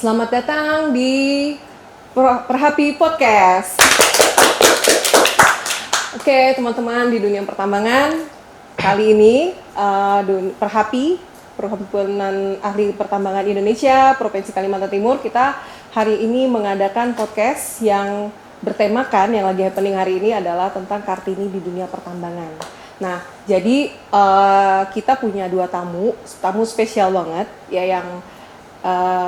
Selamat datang di Perhapi Podcast. Oke, teman-teman di dunia pertambangan, kali ini Perhimpunan Ahli Pertambangan Indonesia Provinsi Kalimantan Timur, kita hari ini mengadakan podcast yang bertemakan, yang lagi happening hari ini adalah tentang Kartini di dunia pertambangan. Nah, jadi kita punya dua tamu spesial banget ya, yang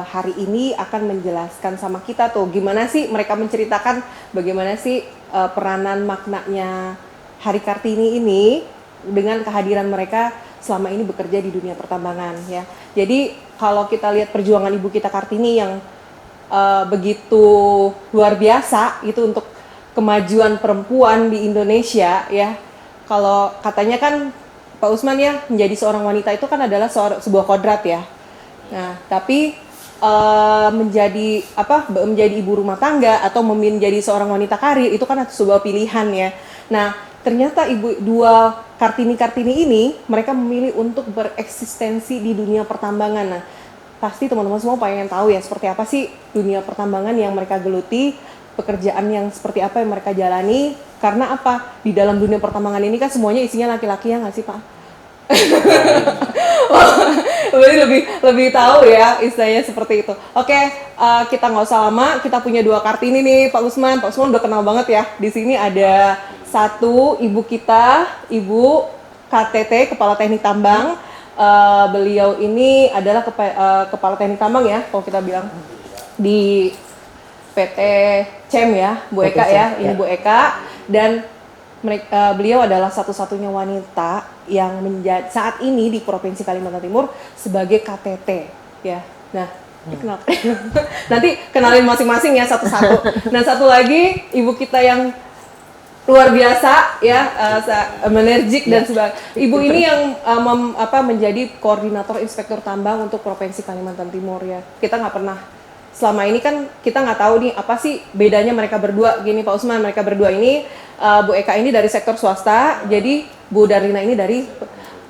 hari ini akan menjelaskan sama kita tuh gimana sih mereka menceritakan bagaimana sih peranan maknanya Hari Kartini ini dengan kehadiran mereka selama ini bekerja di dunia pertambangan ya. Jadi kalau kita lihat perjuangan Ibu kita Kartini yang begitu luar biasa itu untuk kemajuan perempuan di Indonesia ya. Kalau katanya kan Pak Usman ya, menjadi seorang wanita itu kan adalah sebuah kodrat ya. Nah, tapi menjadi ibu rumah tangga atau menjadi seorang wanita karir itu kan sebuah pilihan ya. Nah, ternyata dua Kartini ini mereka memilih untuk bereksistensi di dunia pertambangan. Nah, pasti teman-teman semua pengen tahu ya seperti apa sih dunia pertambangan yang mereka geluti, pekerjaan yang seperti apa yang mereka jalani. Karena apa? Di dalam dunia pertambangan ini kan semuanya isinya laki-laki ya nggak sih Pak? Berarti lebih tahu ya istilahnya seperti itu. Oke, kita nggak usah lama, kita punya dua Kartini nih Pak Usman. Pak Usman udah kenal banget ya. Di sini ada satu ibu kita, Ibu KTT, Kepala Teknik Tambang. Beliau ini adalah Kepala Teknik Tambang ya, kalau kita bilang di PT CEM ya, Bu Eka ya, ini Bu Eka. Dan beliau adalah satu-satunya wanita yang saat ini di Provinsi Kalimantan Timur sebagai KTT ya. Nah, nanti kenalin masing-masing ya satu-satu. Nah, satu lagi ibu kita yang luar biasa ya, energik dan sebagainya. Ibu ini yang menjadi koordinator inspektur tambang untuk Provinsi Kalimantan Timur ya. Kita nggak pernah selama ini kan kita nggak tahu nih apa sih bedanya mereka berdua gini Pak Usman. Mereka berdua ini Bu Eka ini dari sektor swasta, jadi Bu Darlina ini dari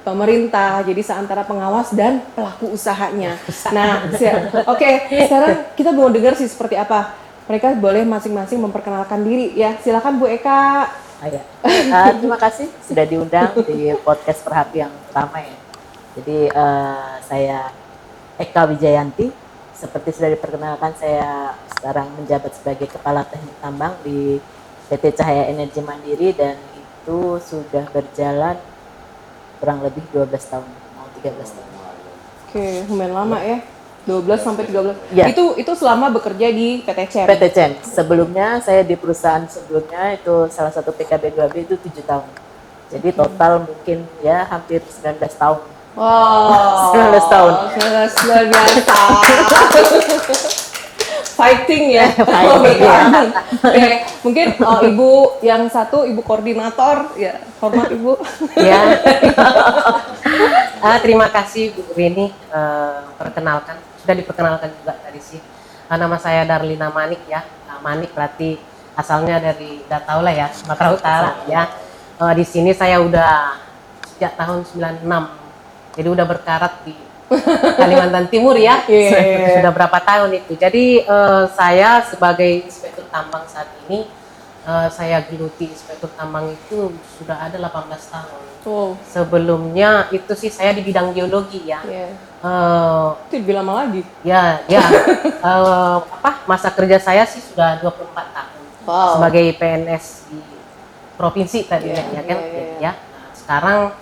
pemerintah, jadi seantara pengawas dan pelaku usahanya. Nah, oke, sekarang kita mau dengar sih seperti apa. Mereka boleh masing-masing memperkenalkan diri ya. Silakan Bu Eka. Terima kasih sudah diundang di podcast Perhapi yang pertama ya. Jadi saya Eka Wijayanti. Seperti sudah diperkenalkan, saya sekarang menjabat sebagai Kepala Teknik Tambang di PT Cahaya Energi Mandiri dan itu sudah berjalan kurang lebih 12 tahun, mau 13 tahun. Oke, lumayan lama ya. 12 sampai 13. Ya. Itu selama bekerja di PT CEM. PT CEM. Sebelumnya saya di perusahaan sebelumnya itu salah satu PKB 2B itu 7 tahun. Jadi total mungkin ya hampir 19 tahun. Wow, 19 tahun. Luar biasa. Fighting ya. Oke, mungkin Ibu yang satu, Ibu koordinator ya. Hormat Ibu. Ya. Terima kasih Bu Rini, perkenalkan. Sudah diperkenalkan juga tadi sih. Nama saya Darlina Manik ya. Manik berarti asalnya dari tahu lah ya, Sumatera Utara ya. Di sini saya udah sejak tahun 96. Jadi udah berkarat di Kalimantan Timur ya. Sudah berapa tahun itu. Jadi saya sebagai inspektur tambang saat ini, saya geluti inspektur tambang itu sudah ada 18 tahun. Sebelumnya itu sih saya di bidang geologi ya. Itu lebih lama lagi. Ya. Masa kerja saya sih sudah 24 tahun. Sebagai PNS di provinsi tadi ya kan. Ya. Nah, sekarang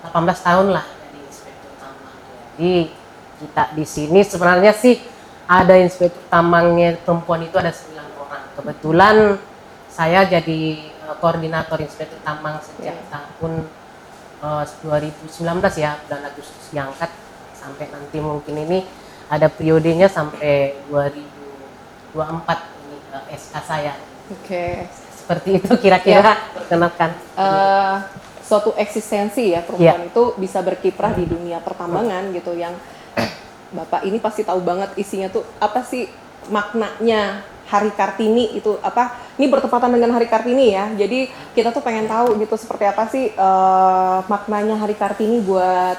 18 tahun lah dari inspektur tambang. Jadi kita di sini sebenarnya sih ada inspektur tambangnya perempuan itu ada 9 orang. Kebetulan saya jadi koordinator inspektur tambang sejak tahun 2019 ya, bulan Agustus diangkat sampai nanti mungkin ini ada periodenya sampai 2024 ini SK saya. Oke. Seperti itu kira-kira perkenalkan. Suatu eksistensi ya perempuan itu bisa berkiprah di dunia pertambangan gitu, yang Bapak ini pasti tahu banget isinya tuh apa sih maknanya Hari Kartini itu apa. Ini bertepatan dengan Hari Kartini ya, jadi kita tuh pengen tahu gitu seperti apa sih maknanya Hari Kartini buat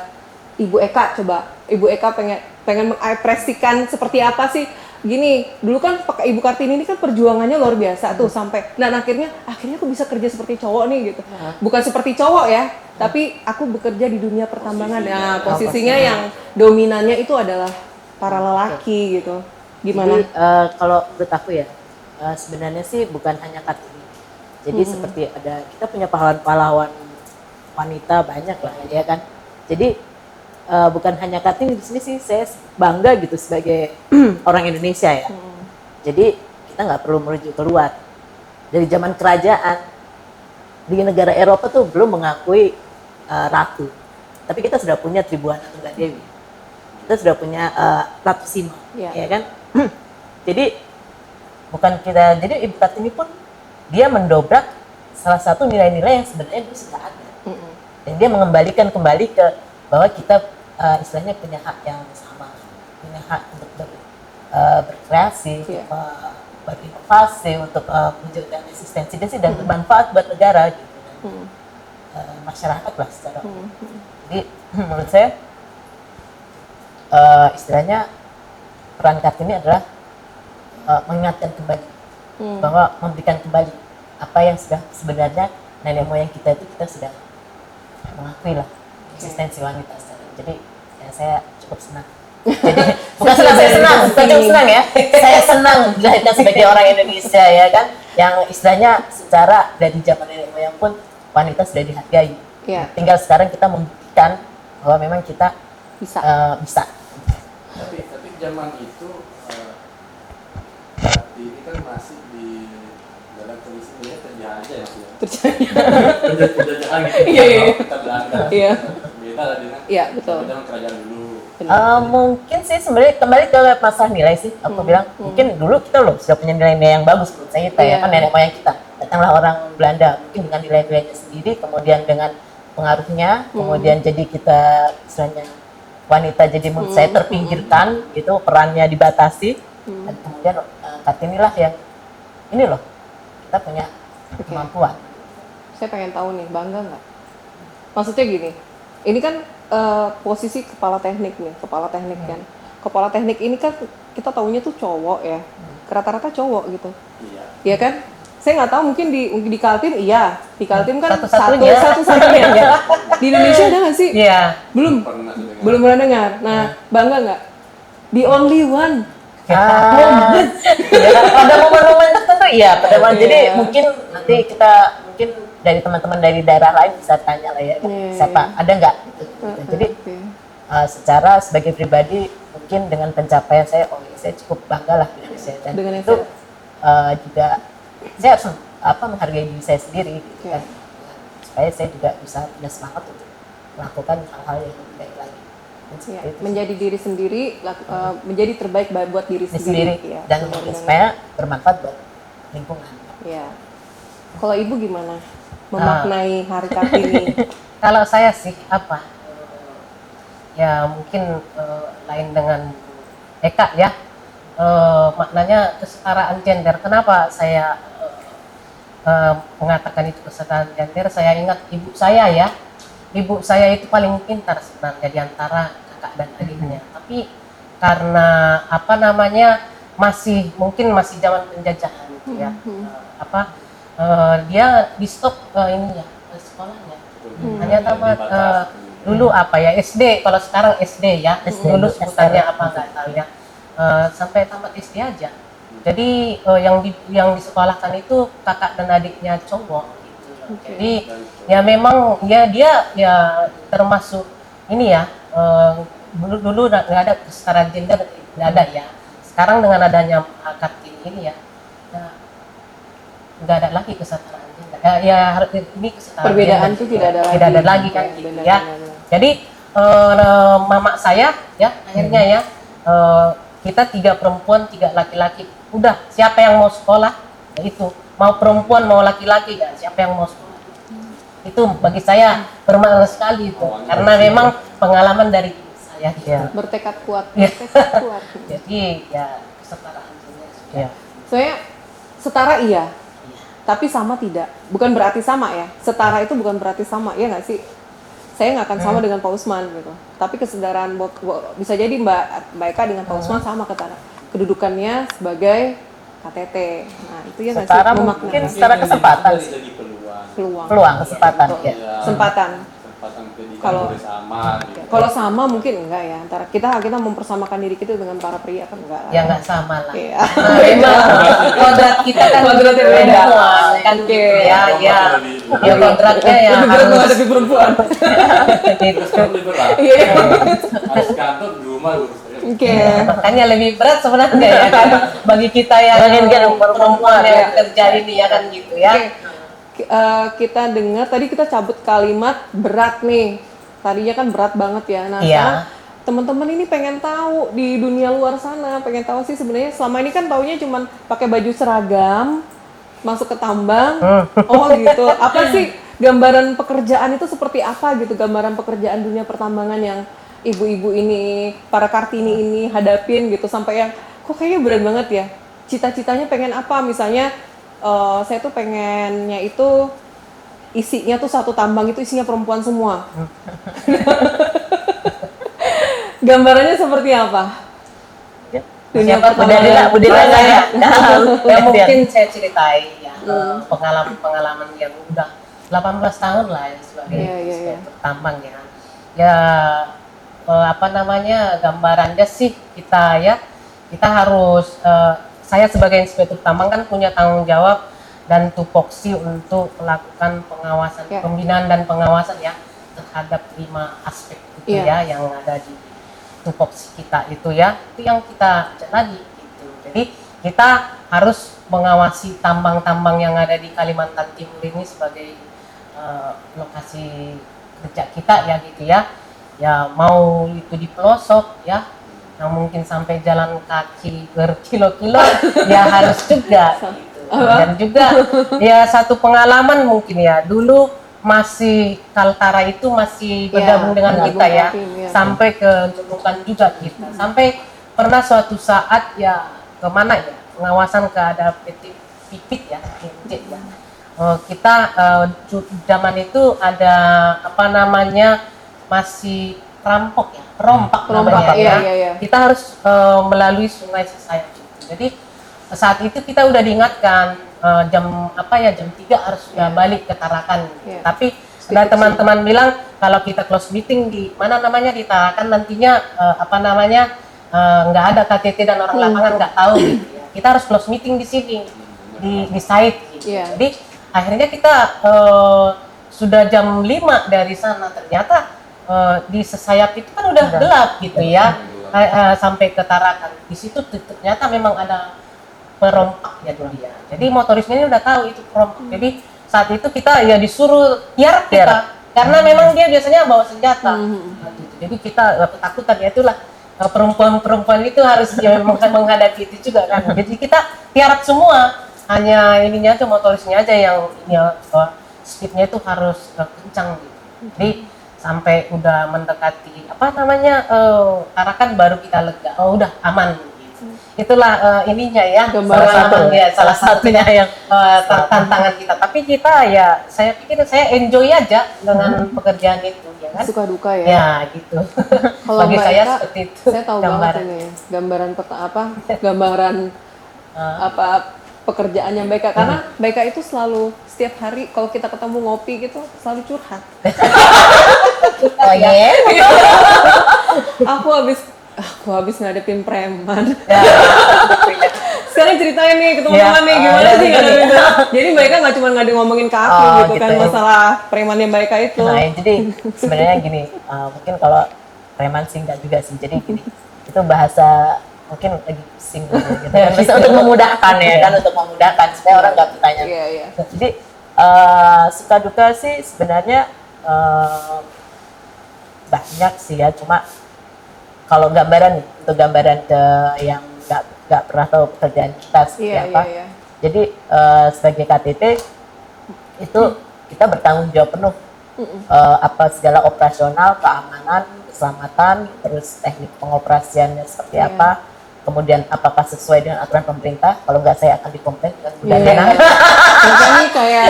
Ibu Eka coba, Ibu Eka pengen mengekspresikan seperti apa sih? Gini, dulu kan Ibu Kartini ini kan perjuangannya luar biasa tuh sampai, nah akhirnya aku bisa kerja seperti cowok nih gitu. Bukan seperti cowok ya, tapi aku bekerja di dunia pertambangan. Nah, posisinya yang dominannya itu adalah para lelaki gitu. Gimana? Jadi kalau menurut aku ya, sebenarnya sih bukan hanya Kartini. Jadi seperti kita punya pahlawan-pahlawan wanita banyak lah ya kan. Jadi bukan hanya Kartini, di sini sih saya bangga gitu sebagai orang Indonesia ya. Jadi kita nggak perlu merujuk keluar. Dari zaman kerajaan di negara Eropa tuh belum mengakui ratu, tapi kita sudah punya Tribuana Tunggadewi, kita sudah punya Ratu Sima, ya kan? Jadi jadi Ibu Kartini pun dia mendobrak salah satu nilai-nilai yang sebenarnya dulu sudah ada, dan dia mengembalikan kembali ke bahwa kita istilahnya punya hak yang sama, punya hak untuk berkreasi, berinovasi, untuk mewujudkan eksistensi dan bermanfaat buat negara gitu, masyarakat lah secara umum. Jadi menurut saya istilahnya peran Kartini adalah mengingatkan kembali bahwa memberikan kembali apa yang sudah sebenarnya nenek moyang kita itu kita sudah mengakui lah eksistensi wanita. Jadi ya saya cukup senang. Jadi bukan cukup senang ya. Saya senang dilahirkan sebagai orang Indonesia ya kan, yang istilahnya secara dari zaman nenek moyang pun wanita sudah dihargai. Tinggal sekarang kita membuktikan bahwa memang kita bisa. Tapi zaman itu ini kan masih di dalam kondisi ini terjajah ya. Penjajahan gitu. Kita Belanda. Beda lah dengan zaman kerajaan dulu. Mungkin sih sebenarnya kembali ke masalah nilai sih. Aku bilang mungkin dulu kita sudah punya nilai-nilai yang bagus menurut saya ya kan, nenek moyang kita. Datanglah orang Belanda mungkin dengan nilai-nilainya sendiri, kemudian dengan pengaruhnya, kemudian jadi kita istilahnya wanita jadi menurut saya terpinggirkan gitu, perannya dibatasi, dan kemudian Kartini lah yang ini loh kita punya kemampuan. Saya pengen tahu nih, bangga nggak? Maksudnya gini, ini kan posisi kepala teknik nih, kan. Kepala teknik ini kan kita taunya tuh cowok ya, rata-rata cowok gitu. Iya kan? Saya nggak tahu, mungkin di Kaltim iya, di Kaltim kan satu-satunya. Di Indonesia ada nggak sih? Iya. Belum pernah dengar. Nah, bangga nggak? The only one. Pada momen-momen tertentu iya, jadi mungkin nanti kita dari teman-teman dari daerah lain bisa tanya lah ya, siapa ada nggak gitu. Jadi secara sebagai pribadi mungkin dengan pencapaian saya, saya cukup bangga lah dengan saya, dan dengan itu juga saya harus menghargai diri saya sendiri gitu kan, supaya saya juga bisa punya semangat untuk melakukan hal-hal yang lebih baik lagi. Menjadi diri sendiri, menjadi terbaik buat diri sendiri. Dan supaya bermanfaat buat lingkungan. Iya. Kalau Ibu gimana memaknai Hari Kartini? Kalau saya sih ya mungkin lain dengan Eka ya, maknanya kesetaraan gender. Kenapa saya mengatakan itu kesetaraan gender? Saya ingat ibu saya ya. Ibu saya itu paling pintar sebenarnya di antara kakak dan adiknya. Tapi karena mungkin masih zaman penjajahan gitu ya. Dia di stop sekolahnya. Hanya tamat dulu SD, kalau sekarang SD ya. Dulu sebutannya nggak tahu ya. Sampai tamat SD aja. Jadi yang disekolahkan itu kakak dan adiknya cowok. Jadi ya memang ya dia ya termasuk ini ya, dulu nggak ada kesetaraan gender, nggak ada ya. Sekarang dengan adanya Kartini ini ya nggak ada lagi kesetaraan gender. Ini kesetaraan perbedaan itu tidak ada lagi kan gitu ya. Jadi mama saya ya akhirnya ya kita 3 perempuan 3 laki-laki. Udah siapa yang mau sekolah ya itu, mau perempuan mau laki-laki ya siapa yang mau sekolah. Itu bagi saya bermakna sekali itu, karena memang pengalaman dari saya ya. Bertekad kuat. Jadi ya kesetaraan ya. Saya setara iya, tapi sama tidak. Bukan berarti sama ya. Setara itu bukan berarti sama, ya nggak sih? saya nggak akan sama dengan Pak Usman gitu. Tapi kesadaran bisa jadi Mbak Eka dengan Pak Usman sama kedudukannya sebagai KTT. Nah itu ya nggak sih? Setara mungkin secara kesempatan sih. Peluang kesempatan ya. Kesempatan. Kalau sama gitu. Kalau sama mungkin enggak ya. Antara kita mempersamakan diri kita dengan para pria kan enggak. Ya nggak sama lah. Iya. Memang kodrat kita kan Kodratnya beda. kan Oke. ya kodratnya ya Lebih berat menghadapi perempuan. gitu. Iya. Harus kantor di rumah lurus aja. Oke. Makanya lebih berat sebenarnya ya kan bagi kita yang perempuan yang kerja ini ya kan gitu ya. Kita dengar tadi kita cabut kalimat berat nih. Tadinya kan berat banget ya. Nah, sekarang teman-teman ini pengen tahu di dunia luar sana, pengen tahu sih sebenarnya selama ini kan taunya cuman pakai baju seragam, masuk ke tambang. Oh gitu. Apa sih gambaran pekerjaan itu seperti apa gitu? Gambaran pekerjaan dunia pertambangan yang ibu-ibu ini, para Kartini ini hadapin gitu sampai yang kok kayaknya berat banget ya. Cita-citanya pengen apa? Misalnya saya tuh pengennya itu isinya tuh satu tambang itu isinya perempuan semua. Gambarannya seperti apa? Siapa Budila ya. Ya mungkin saya ceritain ya pengalaman yang udah 18 tahun lah ya sebagai inspektur tambang ya. Ya apa namanya gambarannya sih kita harus saya sebagai inspektur tambang kan punya tanggung jawab dan tupoksi untuk melakukan pengawasan, pembinaan dan pengawasan ya terhadap 5 aspek itu ya yang ada di tupoksi kita itu ya. Itu yang kita jalani gitu. Jadi kita harus mengawasi tambang-tambang yang ada di Kalimantan Timur ini sebagai lokasi kerja kita ya gitu ya. Ya mau itu di pelosok ya, yang mungkin sampai jalan kaki berkilo-kilo ya harus juga gitu. Dan juga ya satu pengalaman mungkin ya dulu masih Kaltara itu masih bergabung dengan kita ya sampai ke Nunukan juga kita sampai pernah suatu saat ya kemana ya pengawasan ke ada PT Pipit ya kita zaman itu ada apa namanya masih perompak namanya ya. Kita harus melalui Sungai Sesayap. Jadi saat itu kita udah diingatkan jam 3 harus sudah balik ke Tarakan. Tapi ada teman-teman bilang kalau kita close meeting di mana namanya di Tarakan nantinya nggak ada KTT dan orang lapangan nggak tahu gitu ya. Kita harus close meeting di sini di site gitu. Jadi akhirnya kita sudah jam 5 dari sana ternyata di Sesayap itu kan udah gelap gitu ya sampai ke Tarakan. Di situ ternyata memang ada perompak ya dulu ya. Jadi motorisnya ini udah tahu itu perompak. Jadi saat itu kita ya disuruh tiar kita karena memang dia biasanya bawa senjata. Jadi kita ketakutan ya itulah perempuan-perempuan itu harus ya, menghadapi itu juga kan. Jadi kita tiarap semua. Hanya ininya aja motorisnya aja yang speednya itu harus kencang gitu. Jadi sampai udah mendekati Tarakan baru kita lega. Oh udah aman gitu. Itulah ininya ya salah satunya yang tantangan kita. Tapi kita ya saya pikir saya enjoy aja dengan pekerjaan itu ya kan. Suka duka ya. Ya gitu. Kalau bagi Mbak saya Eka, seperti itu. saya tahu banget ini gambaran pekerjaannya Mbak Eka karena Mbak Eka itu selalu setiap hari kalau kita ketemu ngopi gitu selalu curhat. Oh iya. Aku habis ngadepin preman. Sekarang ceritain nih ketemu teman nih gimana sih ngadepin preman. Jadi Mbak Eka nggak cuma ngomongin ke aku gitu kan masalah premannya Mbak Eka itu. Nah, jadi sebenarnya gini, mungkin kalau preman sih nggak juga sih. Jadi gini, itu bahasa mungkin lagi single gitu kan. Bisa untuk memudahkan ya kan, untuk memudahkan supaya orang nggak bertanya. Jadi suka duka sih sebenarnya banyak sih ya, cuma kalau gambaran untuk gambaran ke yang nggak pernah tahu pekerjaan kita seperti apa. Jadi sebagai KTT itu kita bertanggung jawab penuh apa segala operasional, keamanan, keselamatan, terus teknik pengoperasiannya seperti apa. kemudian apakah sesuai dengan aturan pemerintah. Kalau nggak, saya akan dikomplain dengan Bu Darlina. Makanya kayak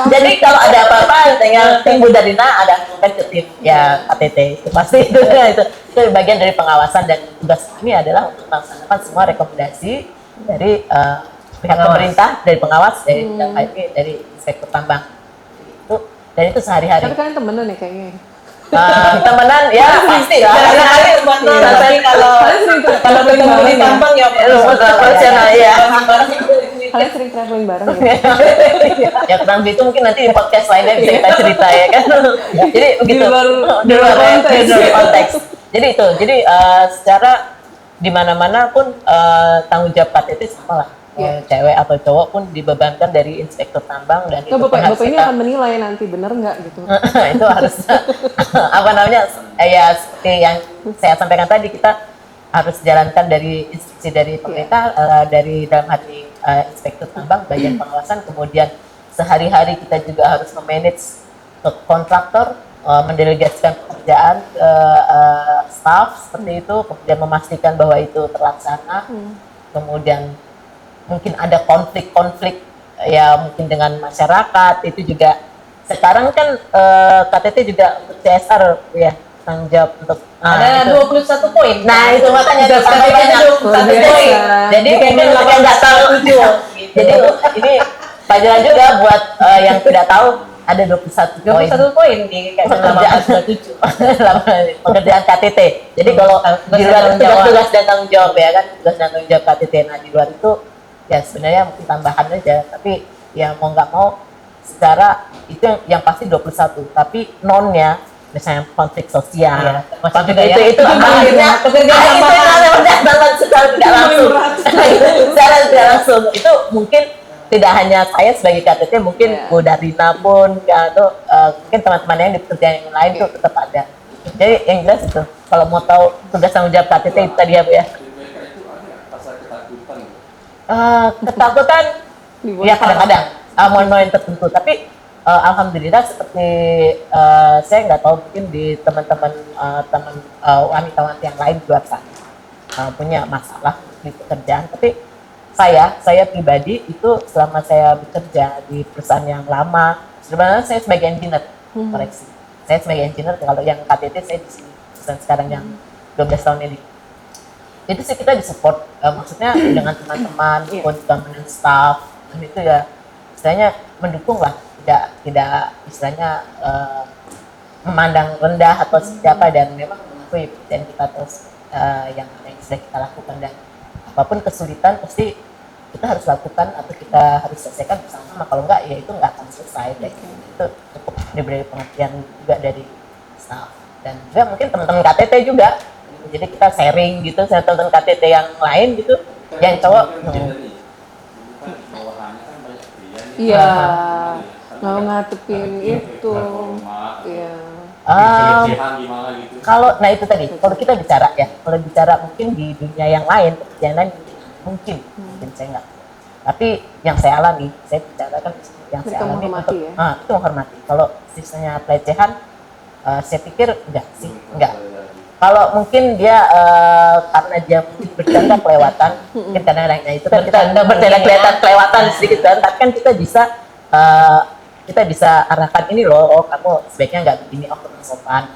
Jadi kalau ada apa-apa tinggal tim Bu Darlina, ada komplain ke tim ya KTT, itu pasti itu bagian dari pengawasan, dan tugas kami adalah untuk melaksanakan semua rekomendasi dari pihak pemerintah, dari pengawas, dari inspektur tambang itu, dan itu sehari-hari. tapi kalian temenan ya kayaknya. Temenan ya pasti lah. Karena kali tapi kalau ketemu di tambang ya profesional ya. Kalian sering traveling bareng gitu. Ya kurang lebih itu mungkin nanti di podcast lainnya bisa kita cerita ya kan. Jadi begitu. Di luar konteks. Jadi itu. Jadi secara di mana-mana pun tanggung jawab KTT sama lah. Cewek atau cowok pun dibebankan dari inspektur tambang, dan itu Bapak ini akan menilai nanti bener nggak gitu. itu harus apa namanya ya seperti yang saya sampaikan tadi, kita harus jalankan dari instruksi dari pemerintah, dari dalam hati inspektur tambang bagian pengawasan, kemudian sehari-hari kita juga harus memanage kontraktor, mendelegasikan pekerjaan ke staff seperti itu, kemudian memastikan bahwa itu terlaksana, kemudian mungkin ada konflik-konflik ya mungkin dengan masyarakat, itu juga sekarang kan KTT juga untuk CSR ya tanggung jawab untuk ada 21 poin. Nah itu makanya sampai banyak 21 poin. Jadi mungkin yang nggak tahu jadi ini pelajaran juga buat yang tidak tahu, ada 21 poin di pekerjaan pekerjaan KTT. Jadi kalau di luar tugas dan tanggung jawab ya kan, tugas dan tanggung jawab KTT, nah di luar itu ya sebenarnya mungkin tambahan aja, tapi ya mau nggak mau secara itu yang pasti 21, tapi nonnya misalnya konflik sosial, konflik itu akhirnya pekerjaan secara tidak langsung, secara tidak langsung itu mungkin tidak hanya saya sebagai KTT, mungkin Bu Darlina pun atau mungkin teman-teman yang di pekerjaan yang lain itu tetap ada. Jadi yang jelas itu kalau mau tahu tugas tanggung jawab KTT itu tadi ya Bu ya. Ketakutan ya kadang-kadang momen-momen tertentu, tapi alhamdulillah seperti saya nggak tahu mungkin di teman-teman wanita-wanita yang lain di luar sana punya masalah di pekerjaan, tapi saya pribadi itu selama saya bekerja di perusahaan yang lama, sebenarnya saya sebagai engineer, koreksi, saya sebagai engineer, kalau yang KTT saya di sini perusahaan sekarang yang 12 tahun ini. Itu sih kita disupport, maksudnya dengan teman-teman, pun government staff, dan itu ya istilahnya mendukung lah, tidak istilahnya memandang rendah atau seperti apa, dan memang mengakui dan kita terus yang sudah kita lakukan, dan apapun kesulitan pasti kita harus lakukan atau kita harus selesaikan bersama, kalau enggak ya itu enggak akan selesai. Itu cukup diberi pengertian juga dari staff, dan juga mungkin teman-teman KTT juga. Jadi kita sharing gitu, saya tonton KTT yang lain gitu, yang cowok. Iya, nggak ngatepin itu. Iya. Kalau, nah itu tadi, kalau kita bicara ya, kalau bicara mungkin di dunia yang lain, pekerjaan lain mungkin saya nggak. Tapi yang saya alami, saya bicara kan yang saya alami untuk, itu menghormati. Kalau sisanya pelecehan, saya pikir enggak. Kalau mungkin dia karena dia mungkin bercanda kelewatan, mungkin kadang-kadang itu kan kita bercanda kelewatan sedikit kan, tapi kan kita bisa arahkan ini loh, kamu sebaiknya nggak begini, kurang sopan.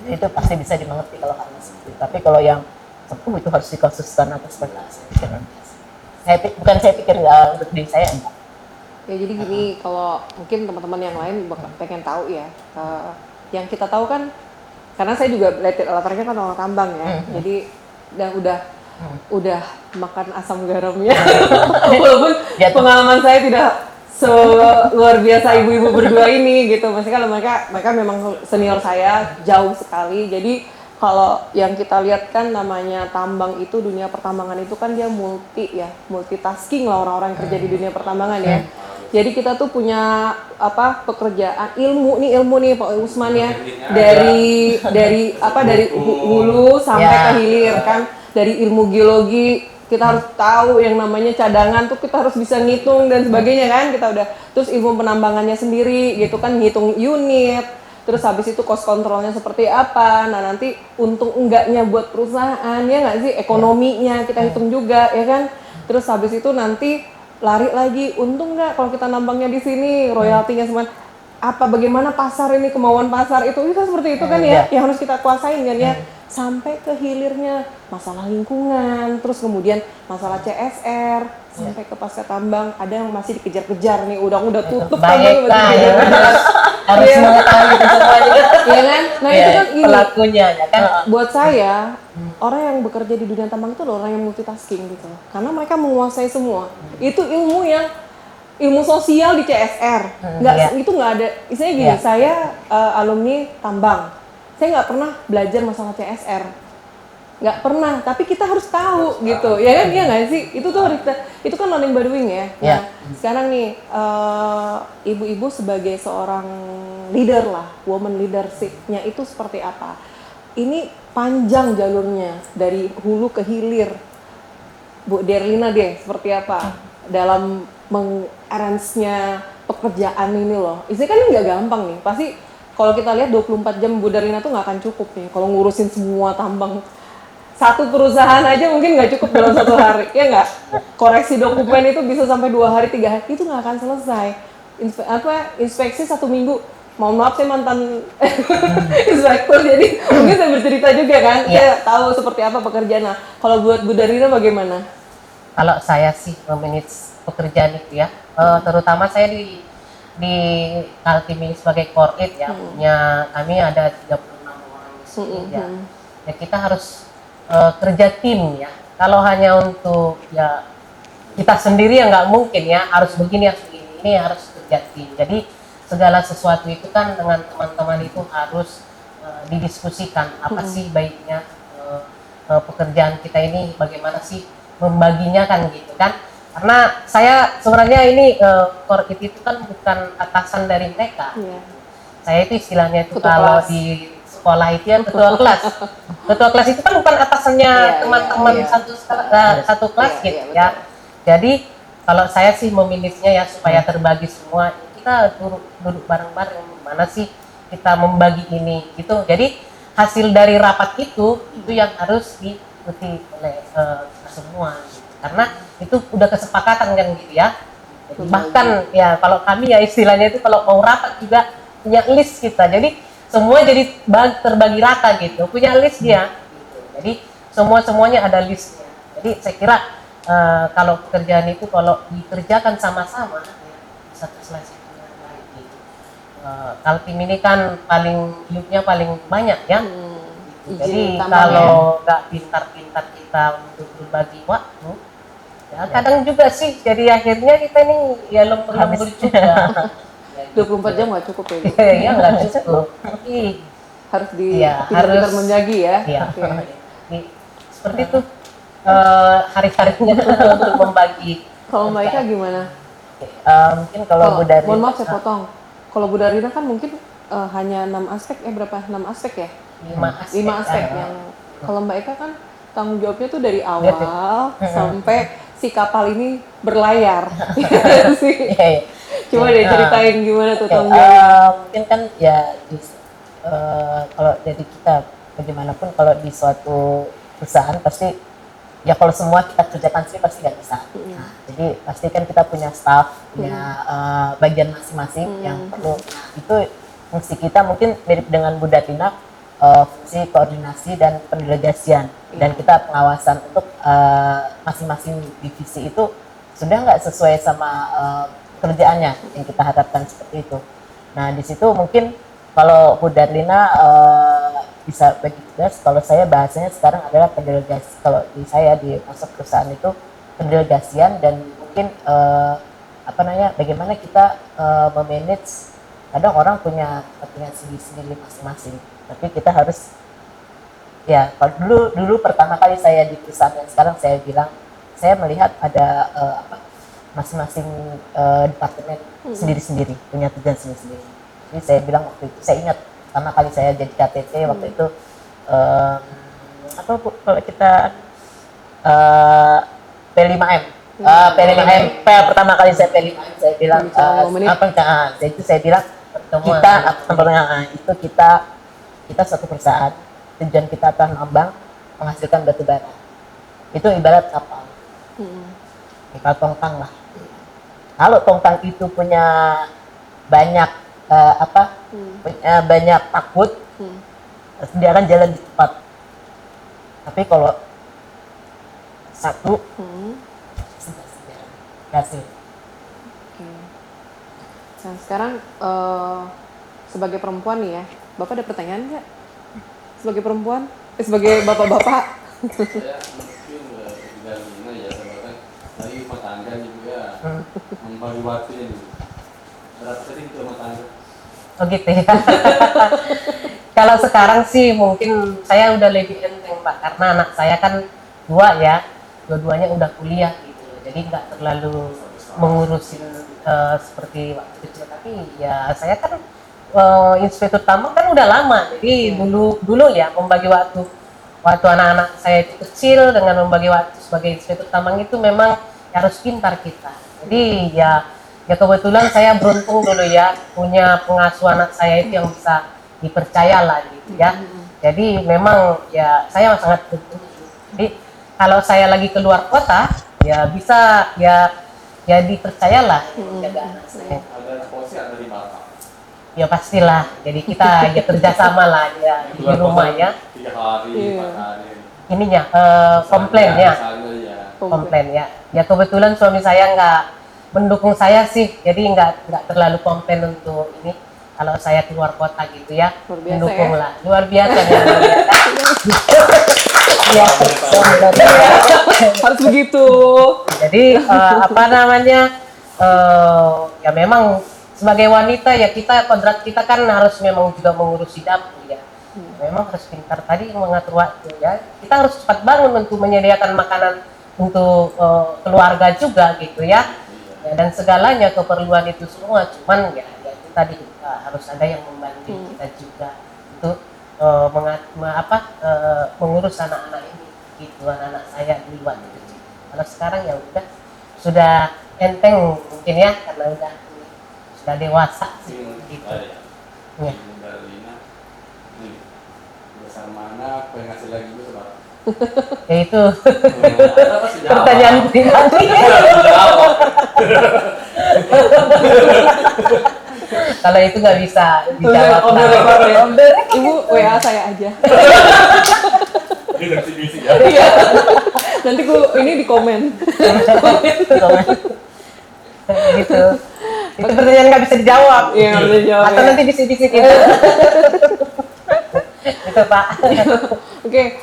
Itu pasti bisa dimengerti kalau hal seperti itu. Tapi kalau yang itu harus dikhususkan atau seperti itu. Saya pikir untuk diri saya enggak. Ya jadi gini, kalau mungkin teman-teman yang lain pengen tahu ya, yang kita tahu kan, karena saya juga latarnya kan orang tambang ya, jadi dan udah makan asam garamnya, walaupun pengalaman saya tidak luar biasa ibu-ibu berdua ini gitu, maksudnya kalau mereka memang senior saya jauh sekali, jadi kalau yang kita lihat kan namanya tambang itu, dunia pertambangan itu kan dia multitasking lah orang-orang yang kerja di dunia pertambangan ya. Jadi kita tuh punya pekerjaan ilmu nih Pak Usman ya, dari hulu sampai ke hilir kan, dari ilmu geologi kita harus tahu yang namanya cadangan tuh kita harus bisa ngitung dan sebagainya kan, kita udah, terus ilmu penambangannya sendiri gitu kan, ngitung unit, terus habis itu cost controlnya seperti apa, nah nanti untung enggaknya buat perusahaan, ya nggak sih, ekonominya kita hitung juga, ya kan. Terus habis itu nanti lari lagi, untung nggak kalau kita nambangnya di sini, royaltinya semua, apa bagaimana pasar ini, kemauan pasar itu kan seperti itu kan ya, yang harus kita kuasain kan ya, sampai ke hilirnya masalah lingkungan, terus kemudian masalah CSR, sampai ke pasca tambang, ada yang masih dikejar-kejar nih, udah tutup tambang, harus mengetahui itu semua juga. Iya kan? Nah itu kan ini pelakunya ya kan. buat saya orang yang bekerja di dunia tambang itu adalah orang yang multitasking gitu loh. Karena mereka menguasai semua. Itu ilmu sosial di CSR. Itu nggak ada. Misalnya gini, saya alumni tambang. Saya nggak pernah belajar masalah CSR. Nggak pernah, tapi kita harus tahu gitu, ya kan? Iya nggak sih? Itu tuh itu kan learning by doing ya. Nah, sekarang nih ibu-ibu sebagai seorang leader lah, woman leadership-nya itu seperti apa? Ini panjang jalurnya dari hulu ke hilir. Bu Derlina deh, seperti apa dalam mengarrange-nya pekerjaan ini loh? Ini kan nggak gampang nih, pasti kalau kita lihat 24 jam Bu Derlina tuh nggak akan cukup nih kalau ngurusin semua tambang. Satu perusahaan aja mungkin nggak cukup dalam 1 hari, ya nggak? Koreksi dokumen itu bisa sampai 2 hari, 3 hari, itu nggak akan selesai. Inspeksi 1 minggu. Mohon maaf saya mantan inspektur, jadi mungkin saya bercerita juga kan, saya tahu seperti apa pekerjaan. Nah, kalau buat Bu Darina bagaimana? Kalau saya sih memanage pekerjaan itu ya, terutama saya di Kaltim ini sebagai core lead ya, kami ada 36 orang di sini ya. Ya kita harus kerja tim ya. Kalau hanya untuk ya kita sendiri ya nggak mungkin ya, harus begini harus begini. Ini harus kerja tim. Jadi segala sesuatu itu kan dengan teman-teman itu harus didiskusikan apa sih baiknya pekerjaan kita ini, bagaimana sih membaginya kan gitu kan. Karena saya sebenarnya ini core lead itu kan bukan atasan dari mereka. Saya itu istilahnya itu kalau di sekolah itu ya ketua kelas. Ketua kelas itu kan bukan atasannya teman-teman satu kelas gitu ya. Jadi kalau saya sih memanagenya ya supaya terbagi semua, kita duduk bareng-bareng mana sih kita membagi ini gitu. Jadi hasil dari rapat itu yang harus diikuti oleh kita semua gitu. Karena itu udah kesepakatan kan gitu ya. Jadi, bahkan ya kalau kami ya istilahnya itu kalau mau rapat juga punya list kita. Jadi semua jadi terbagi rata gitu, punya list dia gitu. Jadi semuanya ada listnya. Jadi saya kira kalau pekerjaan itu kalau dikerjakan sama-sama ya, bisa terselesaikan dengan baik gitu. Kaltim ini kan youth-nya paling banyak ya gitu. Jadi kalau nggak pintar-pintar kita untuk berbagi waktu ya kadang juga sih jadi akhirnya kita ini ya lembur-lembur juga. 24 jam nggak cukup ya? Iya nggak cukup. Harus harus menjagi ya. Iya. Seperti itu hari-harinya untuk membagi. Kalau Mbak Ika gimana? Mungkin kalau Bu Darina. Mohon maaf saya potong. Kalau Bu Darina kan mungkin hanya 6 aspek berapa? 6 aspek ya? 5 aspek yang kalau Mbak Ika kan tanggung jawabnya tuh dari awal sampai si kapal ini berlayar. Coba deh ceritain gimana tuh tanggung jawab. Mungkin kan ya kalau dari kita bagaimanapun kalau di suatu perusahaan pasti ya kalau semua kita kerjakan sih pasti nggak bisa. Nah, jadi pasti kan kita punya staff, punya bagian masing-masing yang perlu. Nah, itu fungsi kita mungkin mirip dengan Bu Darina, fungsi koordinasi dan pendelegasian dan kita pengawasan untuk masing-masing divisi itu sudah nggak sesuai sama kerjaannya yang kita harapkan seperti itu. Nah di situ mungkin kalau Bu Darlina bisa bagi tugas, kalau saya bahasanya sekarang adalah pendelegasi. Kalau di saya di masuk perusahaan itu pendelegasian dan mungkin bagaimana kita memanage. Kadang orang punya kepentingan sendiri-sendiri masing-masing, tapi kita harus ya kalau dulu pertama kali saya di perusahaan yang sekarang saya bilang saya melihat ada masing-masing departemen sendiri-sendiri punya tujuan sendiri-sendiri. Jadi saya bilang waktu itu saya ingat pertama kali saya jadi KTT waktu itu kalau kita P5M P5M pertama kali saya P5M saya bilang saya bilang kita itu kita satu perusahaan, tujuan kita tambang menghasilkan batu bara. Itu ibarat kapal. Kapal tongkang lah. Kalau tongkang itu punya banyak banyak takut, dia akan jalan di cepat. Tapi kalau satu, kasih. Nah sekarang sebagai perempuan nih ya, Bapak ada pertanyaan nggak? Sebagai perempuan, sebagai bapak-bapak? Saya mungkin tidak ini ya, sebabkan dari rumah tangga juga membagi waktunya nih. Berapa sering ke rumah tangga? Oh gitu ya. Kalau sekarang sih mungkin saya udah lebih enteng Pak, karena anak saya kan dua-duanya udah kuliah gitu, jadi nggak terlalu mengurusin seperti waktu kecil. Tapi ya saya kan inspektur tambang kan udah lama, jadi dulu ya membagi waktu anak-anak saya itu kecil dengan membagi waktu sebagai inspektur tambang itu memang harus pintar kita. Jadi ya kebetulan saya beruntung dulu ya punya pengasuh anak saya itu yang bisa dipercaya lah gitu ya. Jadi memang ya saya sangat beruntung. Jadi kalau saya lagi keluar kota ya bisa ya dipercayalah jaga anak saya. Ada posisi ada di Batam. Ya pastilah. Jadi kita ya kerjasama lah ya di rumah ya. 3 hari, 4 hari. Ininya komplain ya. Komplain ya. Ya kebetulan suami saya nggak mendukung saya sih, jadi nggak terlalu komplain untuk ini kalau saya keluar kota gitu ya. Mendukung ya? lah, luar biasa ya. Harus begitu. Jadi ya memang sebagai wanita ya kodrat kita kan harus memang juga mengurusi dapur ya. Memang harus pintar tadi mengatur waktu ya. Kita harus cepat bangun untuk menyediakan makanan untuk keluarga juga gitu ya. Dan segalanya keperluan itu semua, cuman ya itu tadi harus ada yang membantu kita juga untuk mengurus anak-anak ini gitu, anak-anak saya di waktu kecil. Kalau sekarang ya sudah enteng mungkin ya, karena sudah dewasa gitu. Ya. Besar mana penghasilan lagi itu Pak? Ya itu pertanyaan pribadi. Kalau itu nggak bisa dijawab. Ibu WA saya aja. Iya. Nanti ini di komen. Gitu. Itu pertanyaan nggak bisa dijawab. Iya, nggak bisa dijawab. Atau nanti bisik-bisik gitu. Itu Pak. Oke,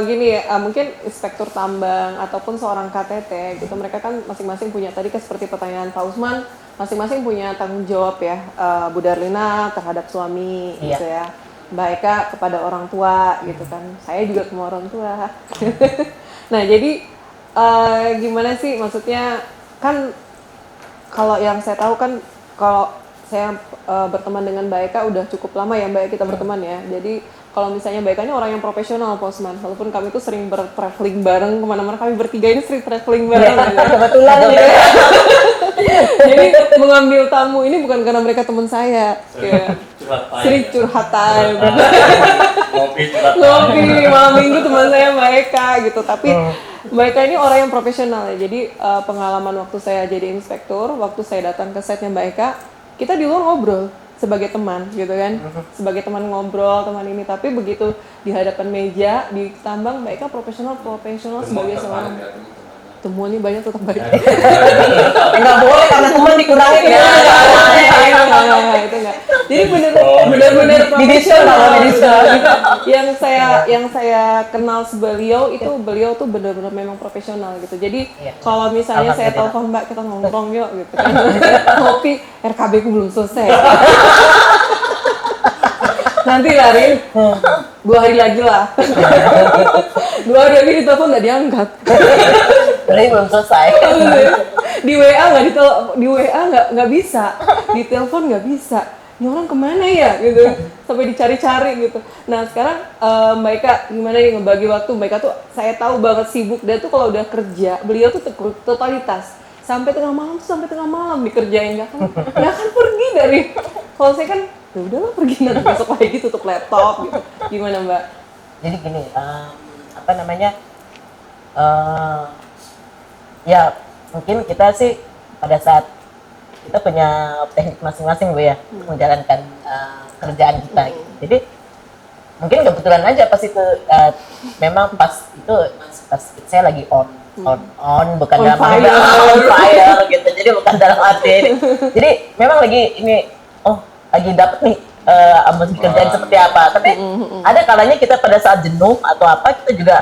gini ya, mungkin inspektur tambang ataupun seorang KTT gitu, mereka kan masing-masing punya, tadi kan seperti pertanyaan Pak Usman, masing-masing punya tanggung jawab ya. Bu Darlina terhadap suami gitu ya, Mbak Eka kepada orang tua gitu kan, saya juga sama orang tua. Nah jadi gimana sih, maksudnya kan kalau yang saya tahu kan, kalau saya berteman dengan Mbak Eka udah cukup lama ya Mbak, kita berteman ya. Jadi kalau misalnya Mbak Eka ini orang yang profesional, Pak Usman, walaupun kami itu sering bertraveling bareng kemana-mana, kami bertiga ini sering traveling bareng. Kebetulan ya. Jadi mengambil tamu ini bukan karena mereka teman saya, kayak sering curhatan. Ngopi malam minggu teman saya Mbak Eka gitu. Tapi Mbak Eka ini orang yang profesional ya. Jadi pengalaman waktu saya jadi inspektur, waktu saya datang ke setnya Mbak Eka, kita di luar ngobrol sebagai teman gitu kan, sebagai teman ngobrol, teman ini. Tapi begitu di hadapan meja di tambang, Mbak Eka profesional sebagai seorang temuannya banyak, tetap baik. Enggak boleh karena teman dikurangin ya. Itu enggak. Jadi benar-benar profesional. Yang saya kenal beliau itu, beliau tuh benar-benar memang profesional gitu. Jadi kalau misalnya saya telepon Mbak, kita nongkrong yuk gitu kan. Kopi RKB ku belum selesai. Nanti lari 2 hari lagi lah. 2 hari lagi ditelepon nggak diangkat. Berarti belum selesai. Di WA nggak bisa, di telepon nggak bisa. Ini orang kemana ya gitu, sampai dicari-cari gitu. Nah sekarang Mbak Eka gimana nih ngebagi waktu? Mbak Eka tuh saya tahu banget sibuk, dan tuh kalau udah kerja beliau tuh totalitas. sampai tengah malam tuh sampai tengah malam dikerjain nggak akan pergi dari. Kalau saya kan ya udahlah pergi nanti besok lagi tutup laptop gitu. Gimana Mbak? Jadi gini, apa namanya? Ya mungkin kita sih pada saat kita punya teknik masing-masing Bu ya, menjalankan kerjaan kita. Gitu. Jadi mungkin kebetulan aja pas itu memang pas itu pas saya lagi on bukan dalam arti on fire gitu. Jadi bukan dalam arti jadi memang lagi ini lagi dapet nih kerjaan seperti apa. Tapi ada kalanya kita pada saat jenuh atau apa kita juga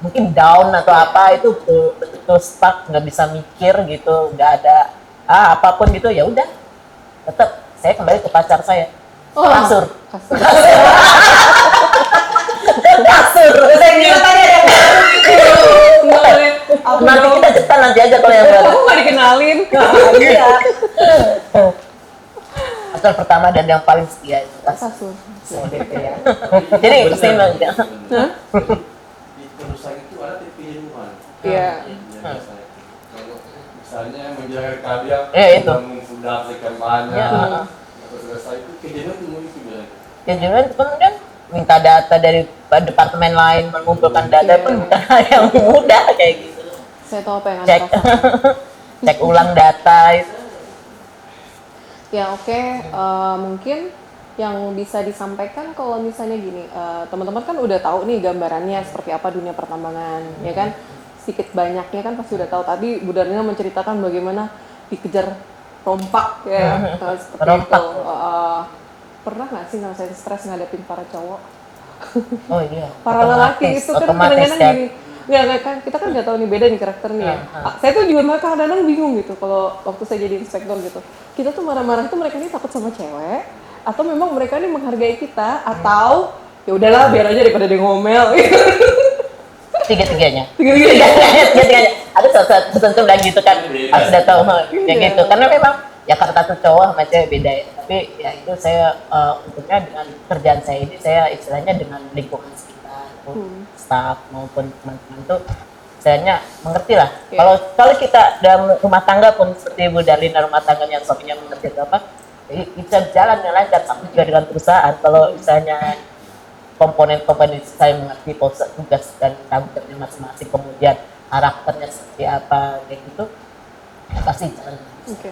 mungkin down atau apa itu betul stuck, nggak bisa mikir gitu, nggak ada apapun gitu, ya udah tetap saya kembali ke pacar saya. Kasur. Saya kira tadi ada nanti kita cetan nanti aja kalau yang baru. Aku nggak dikenalin. Iya. Asal pertama dan yang paling setia itu Kasur. ya. Jadi seimbang ya. Di perusahaan itu ada pilihan. Iya. Kalau misalnya menjaga kalian, itu. memfundasikan banyak. Atau selesai itu kejadian itu mau itu bilang. Kejadian kemudian minta data dari departemen lain, mengumpulkan data pun bukan hal yang mudah kayak gitu. Saya tahu apa yang Cek, Anda rasakan. cek ulang data itu. Ya oke, mungkin yang bisa disampaikan kalau misalnya gini, teman-teman kan udah tahu nih gambarannya seperti apa dunia pertambangan, ya kan? Sedikit banyaknya kan pasti udah tahu. Tadi Bu Darlina menceritakan bagaimana dikejar rompak ya, seperti Rompak. itu. Pernah nggak sih ngerasain stres ngadepin para cowok? Oh iya. Para lelaki itu kan kadang-kadang kan. gini. Nggak kan kita kan nggak tahu nih beda nih karakter nih ya. Saya tuh juga kadang-kadang bingung gitu kalau waktu saya jadi inspektor gitu. Kita tuh marah-marah itu mereka ini takut sama cewek atau memang mereka ini menghargai kita atau ya udahlah biar aja daripada dia ngomel gitu. Tiga-tiganya. Tiga-tiganya. Ada satu bilang gitu kan. Harus udah tahu kayak gitu. Karena memang ya kata cowok sama cewek beda ya. Tapi ya itu saya untuknya dengan kerjaan saya ini saya istilahnya dengan lingkungan sekitar, staff maupun teman-teman itu istilahnya mengerti lah. Kalau kita dalam rumah tangga pun seperti Bu Darlina rumah tangganya suaminya mengerti apa, bisa jalan dengan lancar. Sama juga dengan perusahaan. Kalau misalnya komponen-komponen saya mengerti tugas dan tanggung jawabnya masing-masing, kemudian karakternya seperti apa kayak gitu, ya pasti jalan. Oke.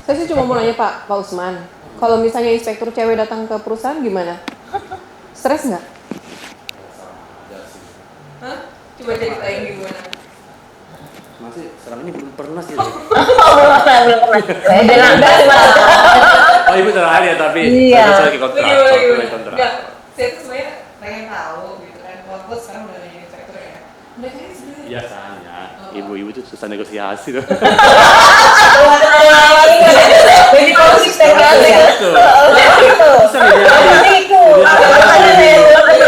Saya sih cuma mau nanya Pak Usman, kalau misalnya inspektur cewek datang ke perusahaan gimana? Stres nggak? Hah? Coba ceritain gimana? Masih selama ini belum pernah sih. Belum pernah. Saya bilang Oh ibu terakhir ya tapi Iya. saya lagi kontrak. Enggak, saya tuh sebenarnya pengen tahu gitu kan. Kalau aku sekarang udah nanya inspektur ya. Mereka ini sebenarnya Biasanya ibu-ibu itu susah negosiasi tuh. Ini konsisten banget. Susah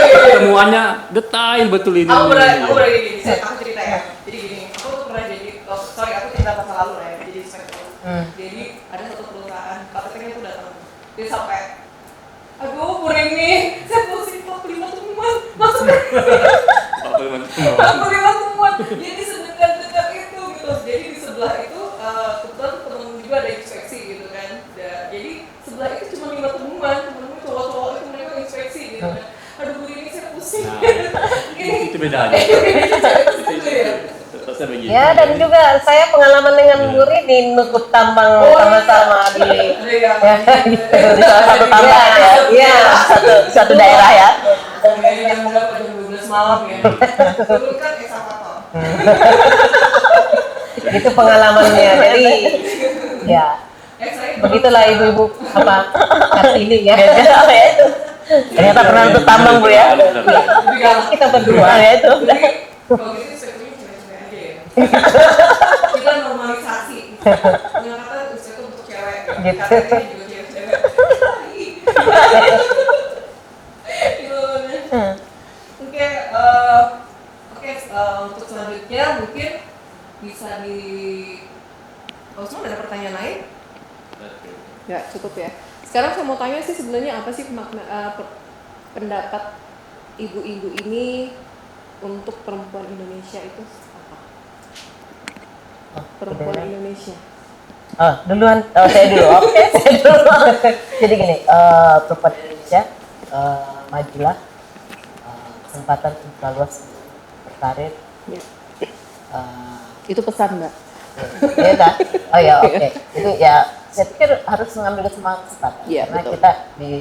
Ketemuannya detail betul ini. Aku pernah gini, aku cerita ya. Jadi gini, aku tuh pernah jadi, aku cerita masa lalu lah ya, jadi inspektur. Jadi ada satu perusahaan, KPT-nya tuh datang. Dia sampai, aduh Puring nih, saya pusing 45 temuan. Maksudnya 45 temuan, jadi sedekat-dekat itu gitu. Jadi di sebelah itu, kebetulan temen juga ada inspeksi gitu kan. Jadi sebelah itu cuma 5 temuan, temen-temen cowok-cowok itu mereka inspeksi gitu kan. Aduh Bu ini saya pusing. Itu bedanya. Ya dan juga saya pengalaman dengan Bu Rini nukut tambang sama-sama di salah satu tambang ya, satu daerah ya. Yang berapa jam 12 malam ya. Dulu kan eskavator. Itu pengalamannya. Jadi ya begitulah ibu-ibu apa Kartini ya. Itu. Ternyata pernah untuk tambang Bu ya. Kita berdua ya itu. Kalau gitu inspekturnya cewek-cewek aja ya. Kita normalisasi. Dengan kata inspektur untuk cewek. Katanya juga cewek-cewek. Oke, untuk selanjutnya mungkin bisa di Osman ada pertanyaan lain? Ya cukup ya. Sekarang saya mau tanya sih sebenarnya apa sih pendapat ibu-ibu ini untuk perempuan Indonesia itu apa? perempuan Indonesia. Duluan, saya dulu. Oke, saya dulu. Jadi gini, perempuan Indonesia, majulah, kesempatan terbuka luas untuk berkarir. Ya. Eh, Itu pesan Mbak. Iya kan? Oh ya, oke. Jadi ya, saya pikir harus mengambil semua kesempatan. Iya, Karena betul. kita di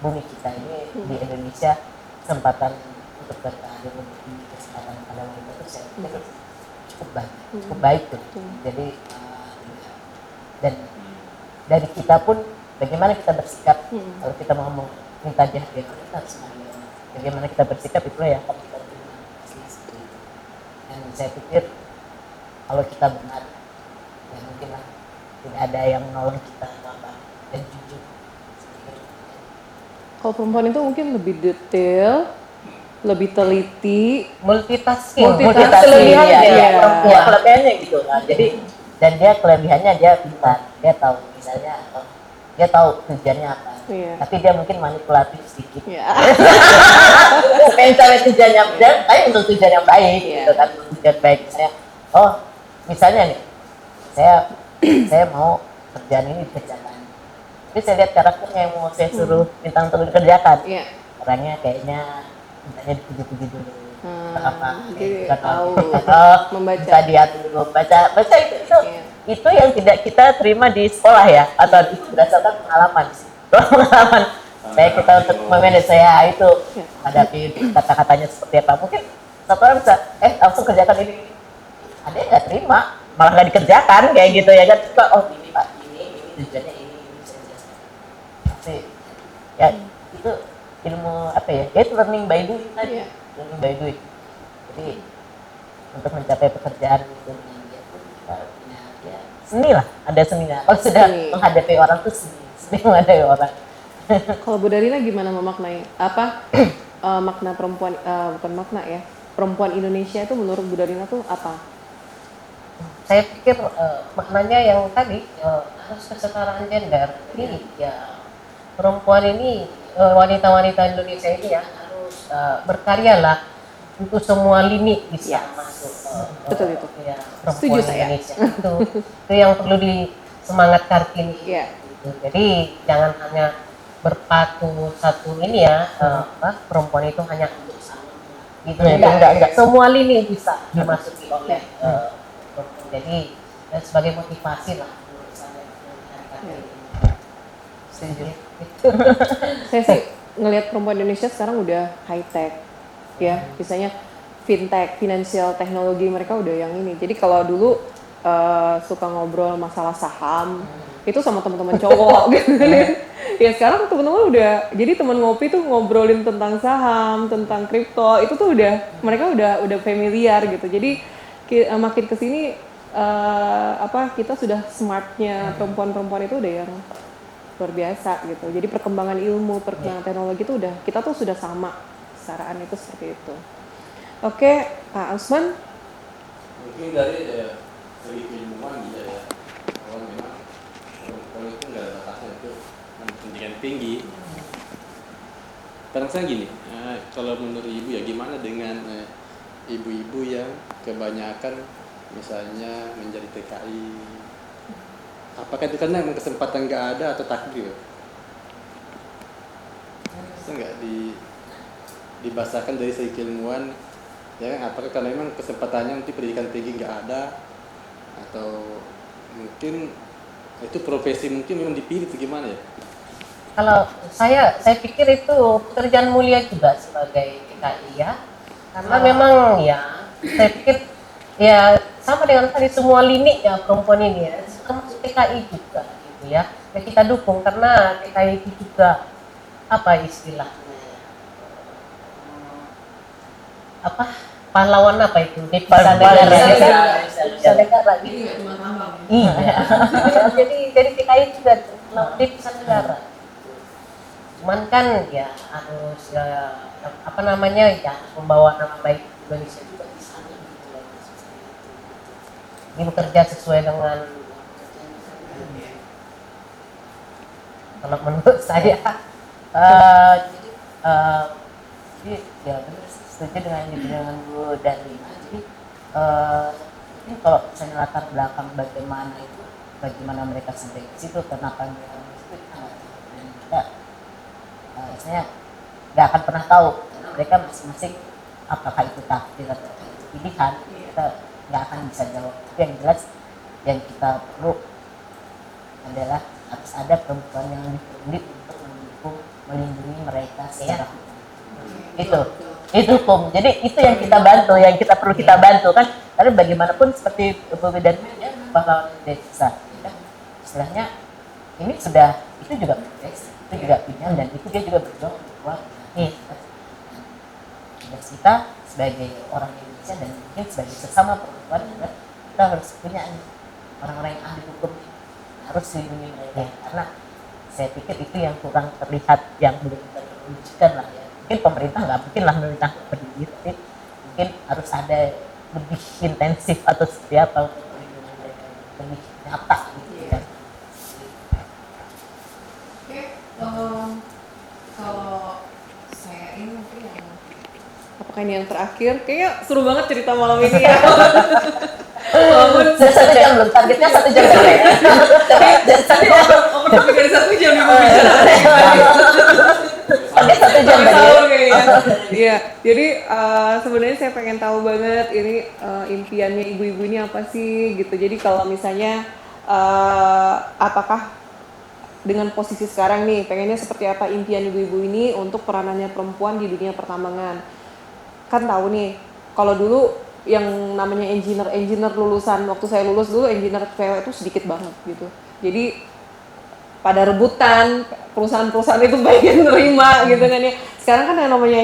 bumi kita ini, di Indonesia, kesempatan untuk berkarir, memiliki kesempatan pada wanita itu saya pikir cukup baik tuh. Jadi dan dari kita pun bagaimana kita bersikap kalau kita mau minta dihargai kita harus menghargai. Bagaimana kita bersikap itulah yang akan kita terima seperti itu. Dan saya pikir kalau kita benar ya mungkinlah tidak ada yang menolong kita apa dan jujur. Kalau perempuan itu mungkin lebih detail, lebih teliti, Multitasking kelebihannya, ya, ya. kelebihannya gitu kan. Jadi dan dia kelebihannya dia pintar, dia tahu misalnya dia tahu tujuannya apa. Iya. Tapi dia mungkin manipulatif sedikit. ya. Pengen sampai tujuannya dan tapi untuk tujuan yang baik Iya. gitu kan, untuk tujuan baik misalnya nih saya mau kerjaan ini dikerjakan. Tapi saya lihat karakternya yang mau saya suruh minta untuk dikerjakan. Iya. Orangnya kayaknya mintanya dipuji-puji dulu. Jadi Bukan tahu membaca. bisa diatur baca itu Iya. itu yang tidak kita terima di sekolah ya, atau itu berdasarkan pengalaman sih. Pengalaman saya kita untuk memanage saya itu Iya. hadapi kata-katanya seperti apa, mungkin satu orang bisa langsung kerjakan ini, ada yang nggak terima malah nggak dikerjakan kayak gitu ya kan. Ini pak ini tujuannya ini bisa dijelaskan tapi ya itu ilmu apa ya, itu learning by doing tadi. Iya. Learning by doing. Jadi untuk mencapai pekerjaan itu dengan dia pun kita punya ya seni lah, ada seninya. Kalau sudah Seni. menghadapi orang tuh seni menghadapi orang. Kalau Bu Darina gimana memaknai apa makna perempuan bukan makna ya, perempuan Indonesia itu menurut Bu Darina tuh apa? Saya pikir maknanya yang tadi harus kesetaraan gender. Jadi ya perempuan ini wanita-wanita Indonesia ini ya harus berkarya lah untuk semua lini bisa Yes. masuk. Betul itu. Ya, Setuju perempuan saya. Indonesia itu yang perlu disemangat Kartini. Iya. Gitu. Jadi jangan hanya berpaku satu ini ya perempuan itu hanya untuk sama gitu. Enggak. Semua lini bisa dimasuki oleh perempuan. Jadi sebagai motivasi lah menurut saya. Setuju. Saya sih ngelihat perempuan Indonesia sekarang udah high tech ya, misalnya fintech, financial teknologi mereka udah yang ini. Jadi kalau dulu suka ngobrol masalah saham itu sama teman-teman cowok gitu kan. Ya sekarang teman-teman udah, jadi teman ngopi tuh ngobrolin tentang saham, tentang kripto, itu tuh mereka udah familiar gitu. Jadi makin kesini kita sudah smartnya perempuan-perempuan itu udah yang luar biasa gitu. Jadi perkembangan ilmu, perkembangan teknologi itu kita tuh sudah sama kestaraan itu seperti itu. Oke, Pak Usman. Mungkin dari segi keilmuan gitu ya, kalau memang perempuan itu nggak ada batasnya, itu pendidikan tinggi. Sekarang saya gini, kalau menurut ibu ya gimana dengan ibu-ibu yang kebanyakan misalnya menjadi TKI? Apakah itu karena memang kesempatan nggak ada atau takdir? Bisa nggak dibahasakan dari segi keilmuan? Ya, apakah karena memang kesempatannya nanti pendidikan tinggi nggak ada, atau mungkin itu profesi mungkin memang dipilih itu gimana ya? Kalau saya pikir itu pekerjaan mulia juga sebagai TKI ya, karena memang ya saya pikir ya sama dengan tadi semua lini ya perempuan ini ya, termasuk TKI juga gitu ya. Ya kita dukung karena TKI itu juga apa istilahnya pahlawan apa itu di negara bisa negara gitu. Iya. jadi TKI juga di pusat negara. Cuman kan ya harus ya membawa nama baik Indonesia juga di sana gitu loh. Ini bekerja sesuai dengan kalau menurut saya jadi ya benar setuju dengan Bu Darlina. Jadi Ini kalau misalnya latar belakang bagaimana mereka sampai ke situ, kenapa mereka itu kita nggak tahu. Dan kita misalnya nggak akan pernah tahu karena mereka masing-masing apakah itu takdir atau itu pilihan, kita nggak akan bisa jawab. Tapi yang jelas yang kita perlu adalah harus ada perempuan yang lebih peduli untuk mendukung, melindungi mereka secara hukum. Itu hukum. Jadi itu yang kita bantu, yang kita perlu kita bantu kan. Karena bagaimanapun seperti Bu Bidan ya, pahlawan desa, ya, istilahnya ini sudah itu juga progres, itu juga pilihan dan itu dia juga berjuang untuk keluarga. Tugas kita sebagai orang Indonesia dan mungkin sebagai sesama perempuan kita harus punya orang-orang yang ahli hukum harus dilindungi mereka karena saya pikir itu yang kurang terlihat, yang belum terwujudkan lah ya. Mungkin pemerintah nggak mungkin lah pemerintah berdiri, tapi mungkin harus ada lebih intensif atau seperti apa untuk melindungi mereka lebih nyata gitu kan. Oke, kalau saya ini mungkin yang apakah ini yang terakhir? Kayaknya seru banget cerita malam ini ya. Walaupun Sudah 1 jam belum? Targetnya 1 jam saja. tapi open topik dari 1 jam nih bicara. Target 1 jam tadi. Iya, jadi sebenarnya saya pengen tahu banget ini impiannya ibu-ibu ini apa sih gitu. Jadi kalau misalnya apakah dengan posisi sekarang nih pengennya seperti apa impian ibu-ibu ini untuk peranannya perempuan di dunia pertambangan? Kan tahu nih, kalau dulu yang namanya engineer lulusan waktu saya lulus dulu engineer cewek itu sedikit banget gitu. Jadi pada rebutan perusahaan-perusahaan itu pengen nerima gitu kan ya. Sekarang kan yang namanya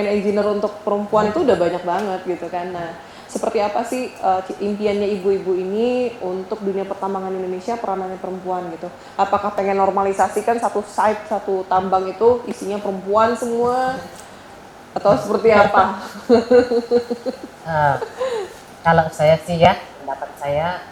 engineer untuk perempuan itu udah banyak banget gitu kan. Nah, seperti apa sih impiannya ibu-ibu ini untuk dunia pertambangan Indonesia peranannya perempuan gitu? Apakah pengen normalisasikan satu tambang itu isinya perempuan semua? Atau seperti apa? Kalau saya sih ya, pendapat saya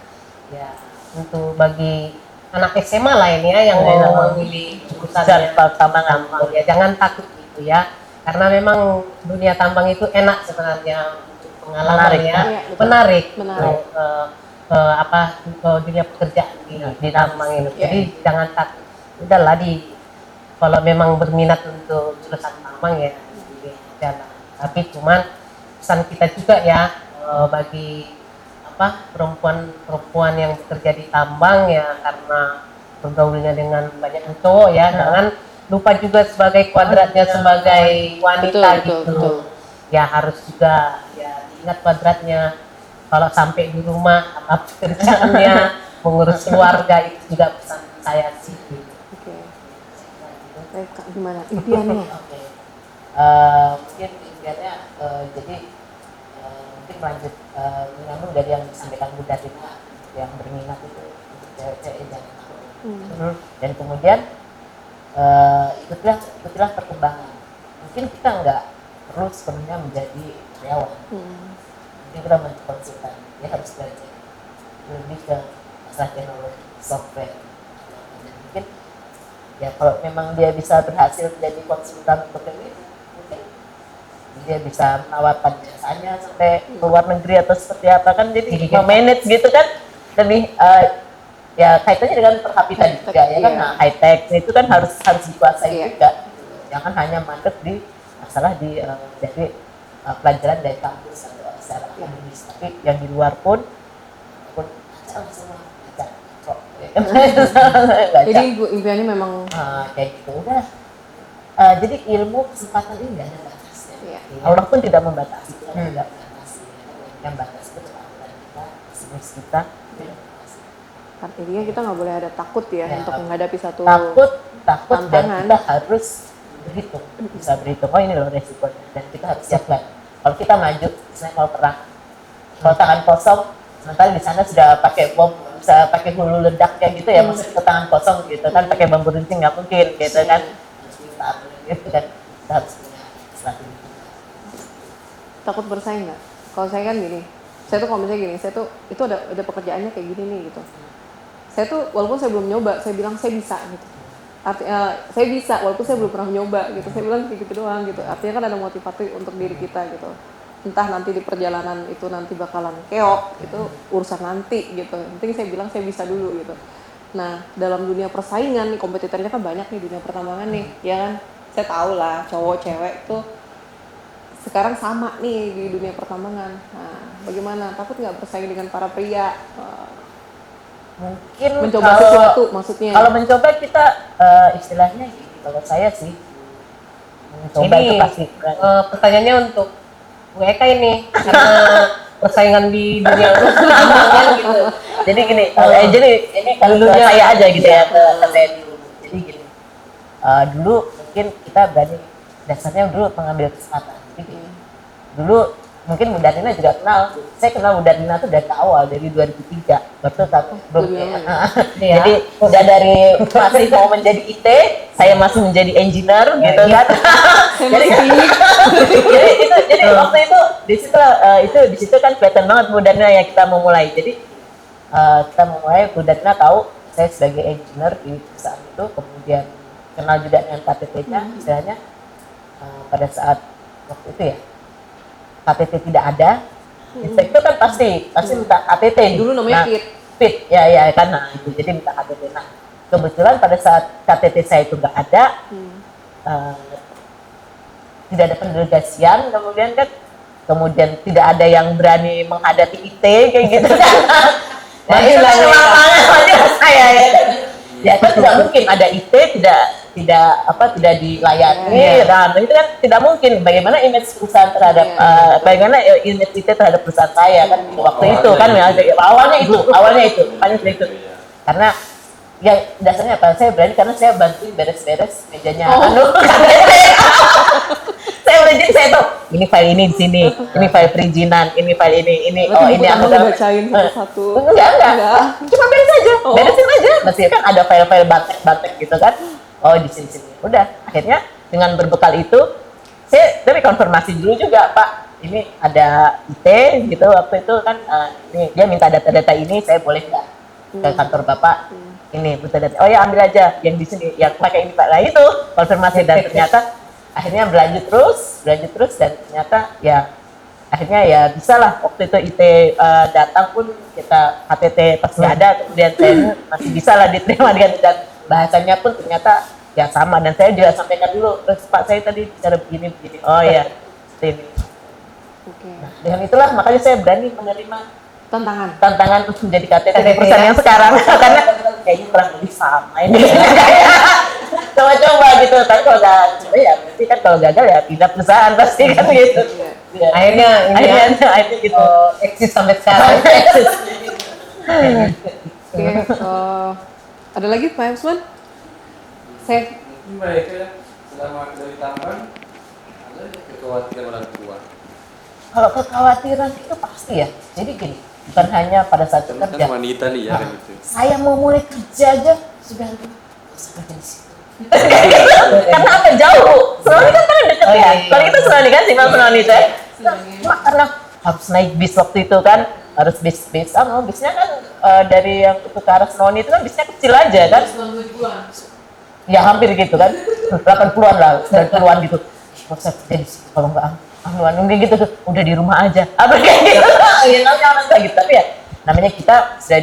ya untuk bagi anak SMA lah ini ya yang mau memilih jurusan pertambangan ya jangan takut gitu ya, karena memang dunia tambang itu enak sebenarnya untuk pengalaman ya, menarik. Dunia pekerjaan di tambang ini. Jadi jangan takut, udahlah kalau memang berminat untuk jurusan tambang ya jalan. Tapi cuman pesan kita juga ya bagi perempuan yang bekerja di tambang ya karena bergaulnya dengan banyak cowok ya, jangan lupa juga sebagai kuadratnya sebagai wanita betul. Ya harus juga ya ingat kuadratnya kalau sampai di rumah apa pekerjaannya mengurus keluarga itu juga pesan saya sih. Oke. Gimana impiannya? Mungkin impiannya jadi mungkin melanjut menyambung dari yang disampaikan Bu Datina yang berminat itu untuk cewek-cewek jangan takut. Dan kemudian ikutilah perkembangan. Mungkin kita nggak perlu sepenuhnya menjadi karyawan. Mungkin kita menjadi konsultan. Dia harus belajar lebih ke masalah teknologi, software. Dan mungkin ya kalau memang dia bisa berhasil menjadi konsultan untuk ini, mungkin dia bisa menawarkan jasanya sampai ke luar negeri atau seperti apa kan, jadi memanage gitu kan lebih ya kaitannya dengan perkapitan juga ya kan. Nah, high tech itu kan harus dikuasai juga, jangan hanya mandek di masalah dari pelajaran dari kampus atau secara akademis, tapi yang di luar pun semua jadi impiannya memang kayak gitu udah. Jadi ilmu kesempatan ini nggak ada batasnya. Allah pun tidak membatasi, Tuhan tidak membatasi. Yang batas itu kemampuan kita, bisnis kita. Artinya kita nggak boleh ada takut ya untuk menghadapi satu takut dan kita harus berhitung, bisa berhitung. Oh ini loh resikonya dan kita harus siap lah. Kalau kita maju, misalnya kalau perang, kalau tangan kosong, sementara di sana sudah pakai bom, bisa pakai hulu ledak kayak gitu ya, maksudnya ke tangan kosong gitu kan, pakai bambu runcing nggak mungkin gitu kan. Gitu kan, kita harus punya strategi. Takut bersaing nggak? Kalau saya kan gini, saya tuh kalau misalnya gini, saya tuh itu ada pekerjaannya kayak gini nih gitu. Saya tuh walaupun saya belum nyoba, saya bilang saya bisa gitu. Artinya saya bisa walaupun saya belum pernah nyoba gitu. Saya bilang kayak gitu doang gitu. Artinya kan ada motivasi untuk diri kita gitu. entah nanti di perjalanan itu nanti bakalan keok, itu urusan nanti gitu. Yang penting saya bilang saya bisa dulu gitu. Nah, dalam dunia persaingan nih, kompetitornya kan banyak nih dunia pertambangan nih, ya kan? Saya tahu lah cowok cewek tuh sekarang sama nih di dunia pertambangan. Nah, bagaimana? Takut nggak bersaing dengan para pria? Mungkin Mencoba kalau- sesuatu maksudnya. Kalau mencoba kita istilahnya gini, kalau saya sih mencoba Ini itu pasti pertanyaannya untuk Bu Eka ini karena persaingan di dunia pertambangan gitu. jadi gini, jadi ini kalau Dulunya- saya aja gitu ya ke saya dulu. Jadi gini, dulu mungkin kita berani dasarnya dulu mengambil kesempatan. Jadi gini, dulu mungkin Bu Darlina juga kenal. Saya kenal Bu Darlina tuh dari awal, dari 2003. Waktu satu belum. Lebih lama ya. Jadi udah dari masih mau menjadi IT, saya masih menjadi engineer gitu kan. jadi waktu itu di situ kan kelihatan banget Bu Darlina yang kita mau mulai. Jadi kita mau mulai, Bu Darlina tahu saya sebagai engineer di perusahaan itu, kemudian kenal juga dengan KTP-nya, istilahnya pada saat waktu itu ya KTP tidak ada, inspektur kan pasti minta KTP nih. Dulu namanya Nah, KIT. PIT ya karena itu jadi minta KTP. Nah kebetulan pada saat KTP saya itu nggak ada, tidak ada pendelegasian, kemudian tidak ada yang berani menghadapi IT kayak gitu kan. Nah itu kan lapangan saya ya kan tidak mungkin ada IT tidak dilayani. Nah itu kan tidak mungkin. Bagaimana image perusahaan terhadap bagaimana image IT terhadap perusahaan saya kan waktu itu kan awalnya itu karena ya dasarnya apa, saya berani karena saya bantuin beres-beres mejanya saya udah jadi saya tahu ini file ini di sini, ini file perizinan, ini file ini Berarti ini kamu aku bacain satu-satu. enggak cuma beres aja beresin aja, masih kan ada file-file batek gitu kan, di sini udah. Akhirnya dengan berbekal itu saya dari konfirmasi dulu juga, Pak ini ada IT gitu waktu itu kan, ini dia minta data-data ini, saya boleh nggak ke kantor Bapak ini butuh data, oh ya ambil aja yang di sini yang pakai ini Pak. Nah itu konfirmasi dan ternyata akhirnya berlanjut terus dan ternyata ya akhirnya ya bisa lah waktu itu IT datang pun kita KTT pasti ada, kemudian saya masih bisa lah diterima dengan dan bahasanya pun ternyata ya sama, dan saya juga sampaikan dulu, terus Pak saya tadi bicara begini oh ya seperti ini. Oke. Nah, dengan itulah makanya saya berani menerima Tantangan. untuk menjadi KTT di perusahaan yang sekarang karena kayaknya kurang lebih sama ini. Coba-coba gitu, tapi kalau nggak coba ya berarti kan kalau gagal ya pindah perusahaan pasti kan gitu. Ya. Akhirnya gitu. eksis sampai sekarang. Oke. Ada lagi Pak Usman? Saya Baik ya, selama dari tambang ada kekhawatiran orang tua. Kalau kekhawatiran itu pasti ya. Jadi gini, bukan hanya pada saat Karena bekerja. kan wanita nih ya kan gitu. Saya mau mulai kerja aja sudah usah kerja di situ. Karena apa jauh? Senoni kan paling deket ya. Kalau kita Senoni kan simpang Senoni itu ya. Cuma karena harus naik bis waktu itu kan, harus bis. Bisnya kan dari yang itu ke arah Senoni itu kan bisnya kecil aja kan. Ya hampir gitu kan, 80-an lah, 90-an gitu. Usah kerja di situ kalau nggak gitu tuh, udah di rumah aja. Apa kayak gitu? Ya namanya kayak gitu. Tapi ya namanya kita sudah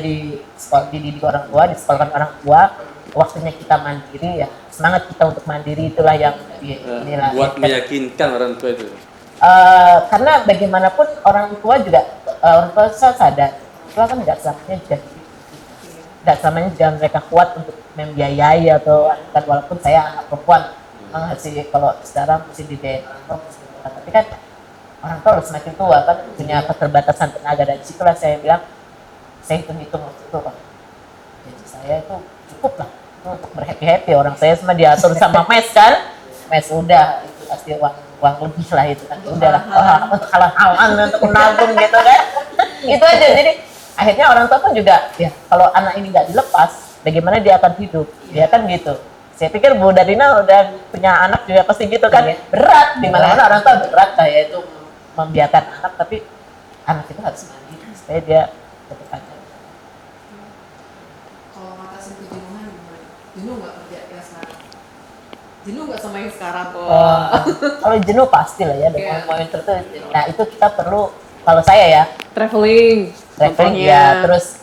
dididik orang tua, disekolahkan orang tua. Waktunya kita mandiri ya, semangat kita untuk mandiri itulah yang inilah Buat meyakinkan orang tua itu. karena bagaimanapun orang tua juga orang tua sadar tua kan nggak selamanya juga mereka kuat untuk membiayai atau kan, walaupun saya anak perempuan masih kalau sekarang mesti dibiayai orang tua, tapi kan orang tua harus semakin tua kan punya keterbatasan tenaga, dan situlah saya bilang saya hitung waktu itu Pak, jadi saya itu cukup lah untuk berhappy orang saya semua diatur sama mes kan, mes udah itu pasti uang lebih lah itu kan, udahlah untuk hal-halan untuk menabung gitu kan, itu aja. Jadi akhirnya orang tua pun juga ya kalau anak ini nggak dilepas bagaimana dia akan hidup, ya kan gitu. Saya pikir Bu Darlina udah punya anak juga pasti gitu kan, berat di mana-mana orang tua berat kayak itu membiarkan anak, tapi anak itu harus mandiri supaya dia tetap aja. kalau ngatasin kejenuhan gimana? Jenuh nggak kerja ya sekarang? Jenuh nggak sama yang sekarang? Kalau jenuh pasti lah ya, Iya. dengan momen tertentu. Nah itu kita perlu, kalau saya ya, Traveling, traveling contohnya. ya, terus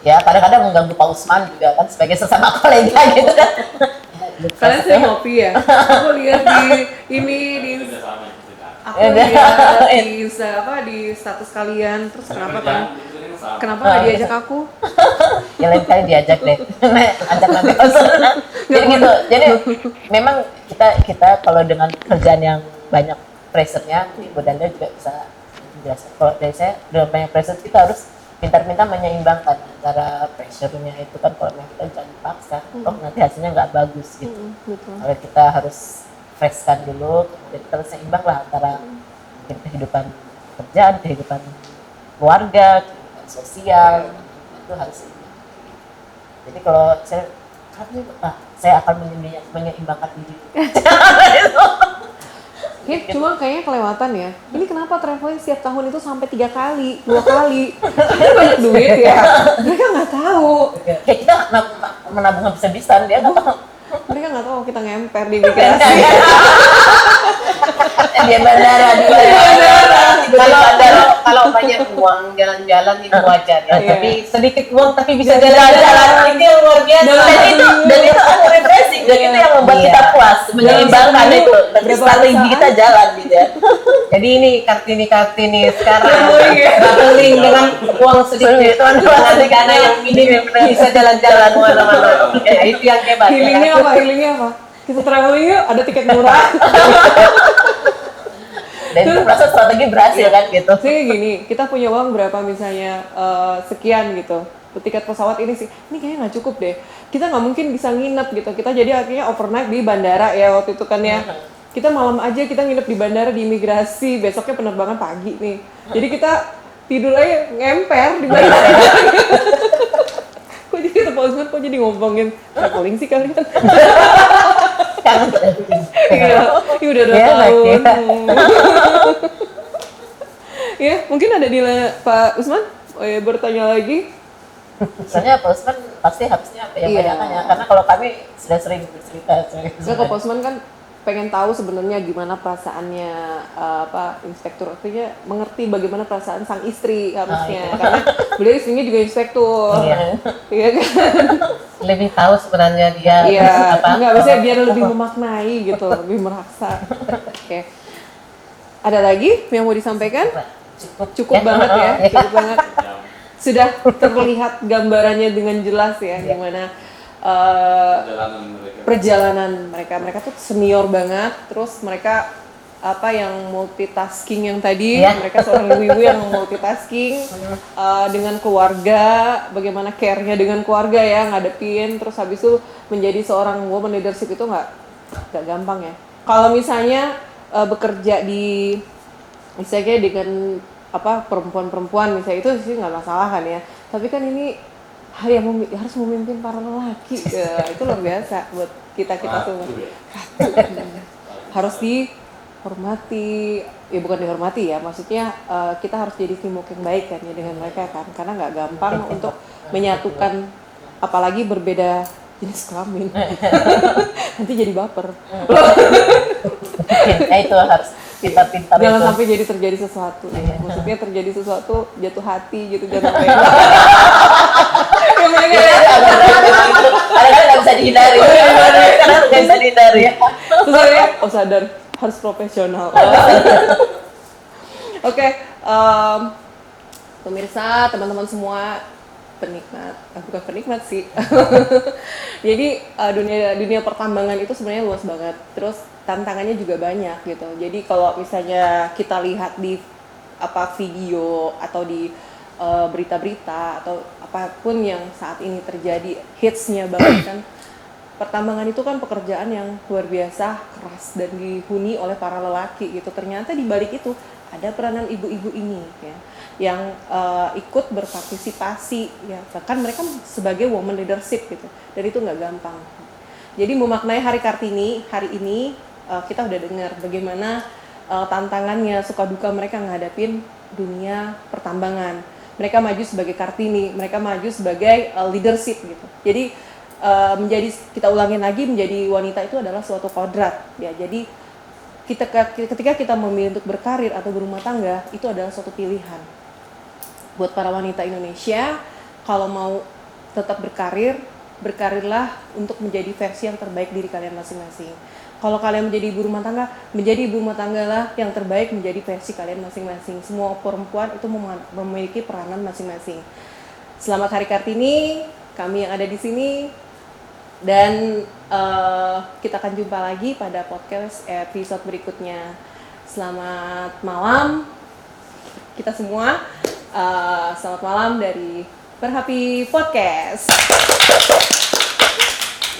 ya kadang-kadang mengganggu Pak Usman juga kan sebagai sesama kolega gitu kan. Kalian sering ngopi ya? Aku lihat di aku Ya, lihat di status kalian. Terus kenapa nggak diajak aku? Ya lain kali diajak deh, ajak nanti Pak Usman. Jadi gitu, jadi memang kita kalau dengan kerjaan yang banyak pressure-nya, Ibu Danda juga bisa menjelaskan. Kalau dari saya, dengan banyak pressure kita harus pintar-pintar menyeimbangkan antara pressure-nya itu kan, kalau memang kita jangan dipaksa, nanti hasilnya nggak bagus gitu. Betul. Kalau kita harus freshkan dulu, kemudian kita harus seimbang lah antara kehidupan pekerjaan, kehidupan keluarga, kehidupan sosial, itu harus seimbang. Jadi kalau saya akan menyeimbangkan diri. Cuma kayaknya kelewatan ya. Ini kenapa traveling setiap tahun itu sampai 3 kali, 2 kali? Ini banyak duit ya. Mereka nggak tahu. Kayak kita menabung habis-habisan, dia nggak tahu. Mereka nggak tahu kita ngemper di imigrasi. Dia bandara di bandara. Kalau banyak uang jalan-jalan itu wajar ya. Iya. Tapi sedikit uang tapi bisa Jalan-jalan jalan-jalan itu yang luar biasa. dan itu ada refreshing, dan itu yang membuat Iya. kita puas, menyeimbangkan Dalam itu. Tapi berapa strategi saat? kita jalan gitu ya. Jadi ini Kartini sekarang Traveling ya. traveling dengan uang sedikit, dengan dana yang minim bisa jalan-jalan kemana-mana. Nah, itu yang hebat. ya. Healingnya apa? Kita traveling yuk, ada tiket murah. Dan itu merasa strategi berhasil kan gitu. Jadi gini, kita punya uang berapa misalnya sekian gitu. Tiket pesawat ini sih, ini kayaknya nggak cukup deh. Kita nggak mungkin bisa nginep gitu. Kita jadi akhirnya overnight di bandara ya waktu itu kan ya. Kita malam aja kita nginep di bandara di imigrasi. Besoknya penerbangan pagi nih. Jadi kita tidur aja ngemper di bandara. Kok jadi kata Pak Usman, kok jadi ngomongin traveling sih kalian? Iya, ini udah 2 Ya, tahun. Mbak, Ya, mungkin ada di Pak Usman. Oh ya, bertanya lagi. Soalnya Pak Usman pasti harusnya apa yang Iya. banyak tanya, karena kalau kami sudah sering bercerita. Nah, Pak Usman kan pengen tahu sebenarnya gimana perasaannya inspektur, artinya mengerti bagaimana perasaan sang istri harusnya, karena beliau istrinya juga inspektur. Iya. Iya kan? Lebih tahu sebenarnya dia Iya, apa. enggak bisa biar lebih memaknai gitu, lebih merasa. Oke. Ada lagi yang mau disampaikan? Cukup banget ya, cukup banget. Sudah terlihat gambarannya dengan jelas ya, gimana perjalanan mereka tuh senior banget, terus mereka yang multitasking yang tadi, Iya. mereka seorang ibu-ibu yang multitasking dengan keluarga, bagaimana care-nya dengan keluarga ya, ngadepin, terus habis itu menjadi seorang woman leadership itu nggak gampang ya. Kalau misalnya bekerja di misalnya dengan perempuan-perempuan misalnya, itu sih nggak masalah kan ya, tapi kan ini hal yang harus memimpin para lelaki, ya, itu luar biasa buat kita semua. Harus dihormati, ya bukan dihormati ya, maksudnya kita harus jadi teamwork yang baik kan ya dengan mereka kan, karena nggak gampang untuk menyatukan, apalagi berbeda jenis kelamin. Nanti jadi baper. Itu harus pintar-pintar Jangan itu. sampai jadi terjadi sesuatu. Maksudnya terjadi sesuatu, jatuh hati gitu, jangan sampai. Kadang-kadang nggak bisa dihindari. Kadang nggak bisa dihindari. Terus saya sadar harus profesional. Oke, pemirsa, teman-teman semua, penikmat, bukan penikmat sih. Jadi dunia pertambangan itu sebenarnya luas banget. Terus tantangannya juga banyak gitu. Jadi kalau misalnya kita lihat di video atau di berita-berita atau apapun yang saat ini terjadi, hitsnya banget kan. Pertambangan itu kan pekerjaan yang luar biasa keras dan dihuni oleh para lelaki gitu. Ternyata di balik itu ada peranan ibu-ibu ini ya, yang ikut berpartisipasi ya, bahkan mereka sebagai woman leadership gitu. Dan itu nggak gampang. Jadi memaknai Hari Kartini hari ini, kita udah dengar bagaimana tantangannya, suka duka mereka ngadapin dunia pertambangan. Mereka maju sebagai Kartini, mereka maju sebagai leadership gitu. Jadi kita ulangin lagi, menjadi wanita itu adalah suatu kodrat ya. Jadi ketika kita memilih untuk berkarir atau berumah tangga, itu adalah suatu pilihan. Buat para wanita Indonesia, kalau mau tetap berkarir, berkarirlah untuk menjadi versi yang terbaik diri kalian masing-masing. Kalau kalian menjadi ibu rumah tangga, menjadi ibu rumah tangga lah yang terbaik menjadi versi kalian masing-masing. Semua perempuan itu memiliki peranan masing-masing. Selamat Hari Kartini, kami yang ada di sini. Dan kita akan jumpa lagi pada podcast episode berikutnya. Selamat malam kita semua. Selamat malam dari Perhapi Podcast.